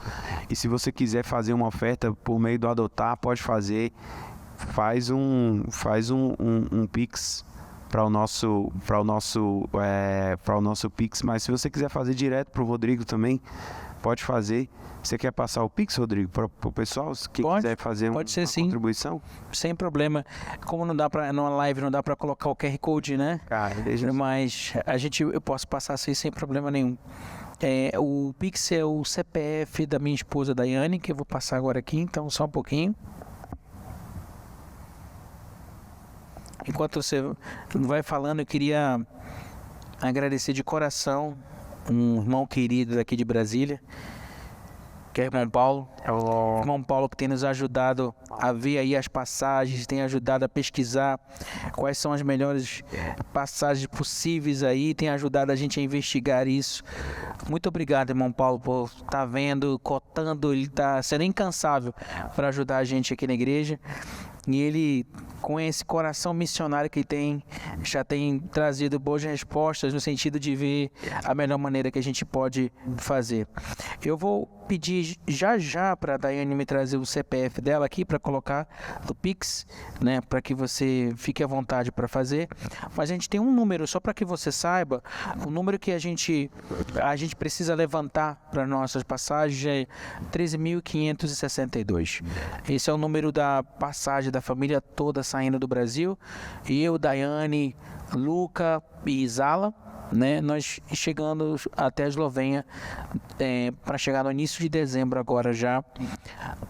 E se você quiser fazer uma oferta por meio do Adotar, pode fazer. Faz um Pix para o nosso Pix, mas se você quiser fazer direto para o Rodrigo também, pode fazer. Você quer passar o Pix, Rodrigo, para o pessoal? Quem quiser fazer uma contribuição? Sem problema. Como não dá para, numa live, não dá para colocar o QR Code, né? Mas eu posso passar assim sem problema nenhum. O Pix é o CPF da minha esposa Daiane, que eu vou passar agora aqui, então só um pouquinho. Enquanto você vai falando, eu queria agradecer de coração um irmão querido daqui de Brasília, que é o irmão Paulo. O irmão Paulo que tem nos ajudado a ver aí as passagens, tem ajudado a pesquisar quais são as melhores passagens possíveis aí, tem ajudado a gente a investigar isso. Muito obrigado, irmão Paulo, por estar vendo, cotando, ele está sendo incansável para ajudar a gente aqui na igreja. E ele, com esse coração missionário que ele tem, já tem trazido boas respostas no sentido de ver a melhor maneira que a gente pode fazer. Eu vou pedir já para a Daiane me trazer o CPF dela aqui para colocar no Pix, né, para que você fique à vontade para fazer. Mas a gente tem um número, só para que você saiba, o número que a gente precisa levantar para nossas passagens é 13.562. Esse é o número da passagem da família toda saindo do Brasil. E eu, Daiane, Luca e Isala, né, nós chegando até a Eslovênia para chegar no início de dezembro agora já,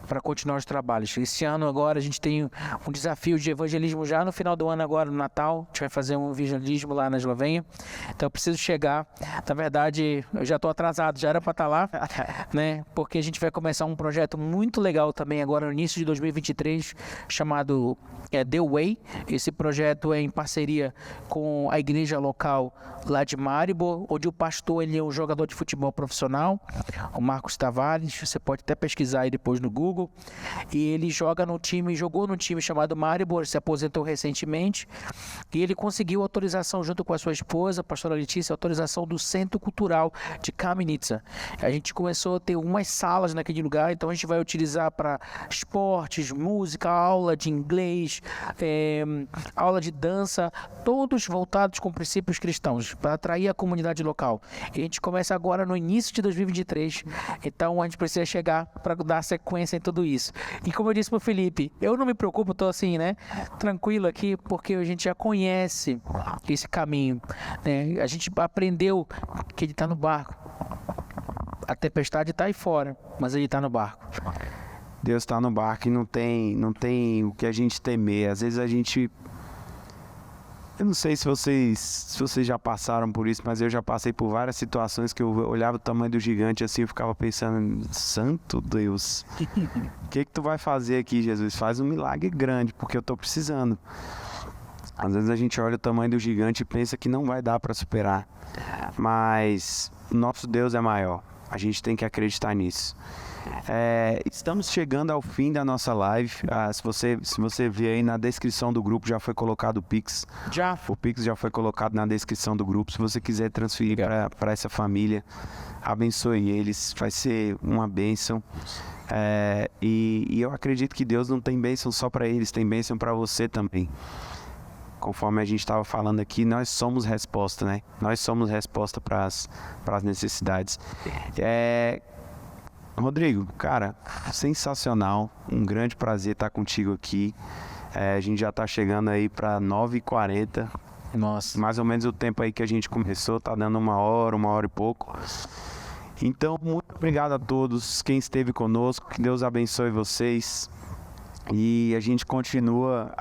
para continuar os trabalhos. Esse ano agora a gente tem um desafio de evangelismo já no final do ano agora, no Natal. A gente vai fazer um evangelismo lá na Eslovênia. Então eu preciso chegar. Na verdade, eu já estou atrasado, já era para estar lá, né? Porque a gente vai começar um projeto muito legal também agora no início de 2023, chamado The Way. Esse projeto é em parceria com a igreja local lá de Maribor, onde o pastor ele é um jogador de futebol profissional, o Marcos Tavares. Você pode até pesquisar aí depois no Google. E ele jogou no time chamado Maribor, se aposentou recentemente, e ele conseguiu autorização junto com a sua esposa, a pastora Letícia, autorização do Centro Cultural de Kamenitsa. A gente começou a ter umas salas naquele lugar, então a gente vai utilizar para esportes, música, aula de inglês, aula de dança, todos voltados com princípios cristãos, para atrair a comunidade local. E a gente começa agora no início de 2023, então a gente precisa chegar para dar sequência em tudo isso. E como eu disse para o Felipe, eu não me preocupo, estou assim, né, tranquilo aqui, porque a gente já conhece esse caminho, né? A gente aprendeu que ele está no barco. A tempestade está aí fora, mas ele está no barco. Deus está no barco e não tem o que a gente temer. Às vezes a gente... Eu não sei se vocês já passaram por isso, mas eu já passei por várias situações que eu olhava o tamanho do gigante assim, eu ficava pensando, santo Deus, o que tu vai fazer aqui, Jesus? Faz um milagre grande, porque eu estou precisando. Às vezes a gente olha o tamanho do gigante e pensa que não vai dar para superar, mas o nosso Deus é maior, a gente tem que acreditar nisso. Estamos chegando ao fim da nossa live. Se você ver aí na descrição do grupo, já foi colocado o Pix. O Pix já foi colocado na descrição do grupo. Se você quiser transferir para essa família, abençoe eles. Vai ser uma bênção. E eu acredito que Deus não tem bênção só para eles, tem bênção para você também. Conforme a gente estava falando aqui, nós somos resposta, né? Nós somos resposta para as necessidades. Rodrigo, cara, sensacional, um grande prazer estar contigo aqui. A gente já está chegando aí para 9h40. Nossa. Mais ou menos o tempo aí que a gente começou, tá dando uma hora e pouco. Então, muito obrigado a todos, quem esteve conosco, que Deus abençoe vocês. E a gente continua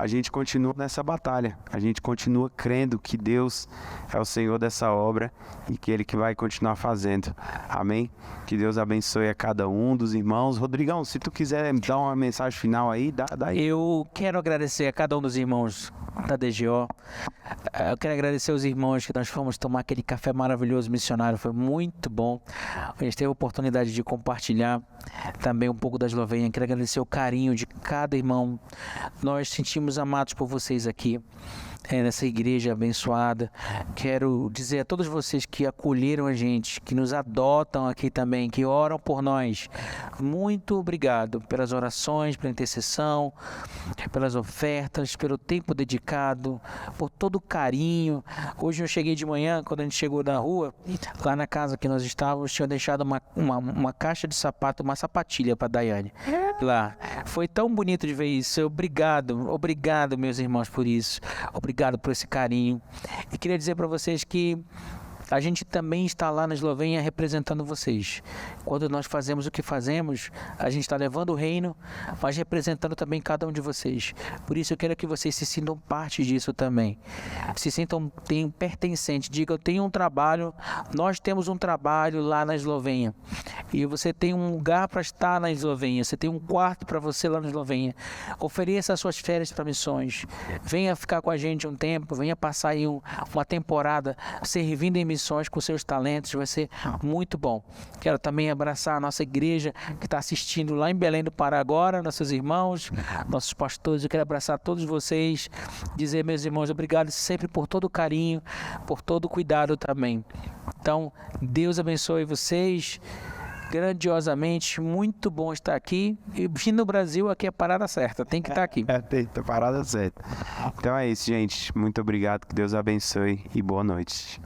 nessa batalha, a gente continua crendo que Deus é o Senhor dessa obra e que Ele que vai continuar fazendo, amém? Que Deus abençoe a cada um dos irmãos. Rodrigão, se tu quiser dar uma mensagem final aí, dá aí. Eu quero agradecer a cada um dos irmãos da DGO. Eu quero agradecer aos irmãos que nós fomos tomar aquele café maravilhoso missionário, foi muito bom. A gente teve a oportunidade de compartilhar também um pouco da Eslovênia. Quero agradecer o carinho de cada irmão. Nós sentimos amados por vocês aqui. nessa igreja abençoada. Quero dizer a todos vocês que acolheram a gente, que nos adotam aqui também, que oram por nós. Muito obrigado pelas orações, pela intercessão, pelas ofertas, pelo tempo dedicado, por todo o carinho. Hoje eu cheguei de manhã, quando a gente chegou na rua, lá na casa que nós estávamos, tinha deixado uma caixa de sapato, uma sapatilha para Daiane lá. Foi tão bonito de ver isso. Obrigado, meus irmãos, por isso. Obrigado por esse carinho. E queria dizer para vocês que a gente também está lá na Eslovênia representando vocês. Quando nós fazemos o que fazemos, a gente está levando o reino, mas representando também cada um de vocês. Por isso eu quero que vocês se sintam parte disso também. Se sintam pertencentes. Diga, eu tenho um trabalho, nós temos um trabalho lá na Eslovênia. E você tem um lugar para estar na Eslovênia. Você tem um quarto para você lá na Eslovênia. Ofereça as suas férias para missões. Venha ficar com a gente um tempo, venha passar aí uma temporada servindo em missões com seus talentos, vai ser muito bom. Quero também abraçar a nossa igreja que está assistindo lá em Belém do Pará agora, nossos irmãos, nossos pastores. Eu quero abraçar todos vocês, dizer, meus irmãos, obrigado sempre por todo o carinho, por todo o cuidado também. Então, Deus abençoe vocês grandiosamente, muito bom estar aqui. E vindo no Brasil, aqui é a parada certa, tem que estar aqui. Tem a parada certa. Então é isso, gente. Muito obrigado, que Deus abençoe e boa noite.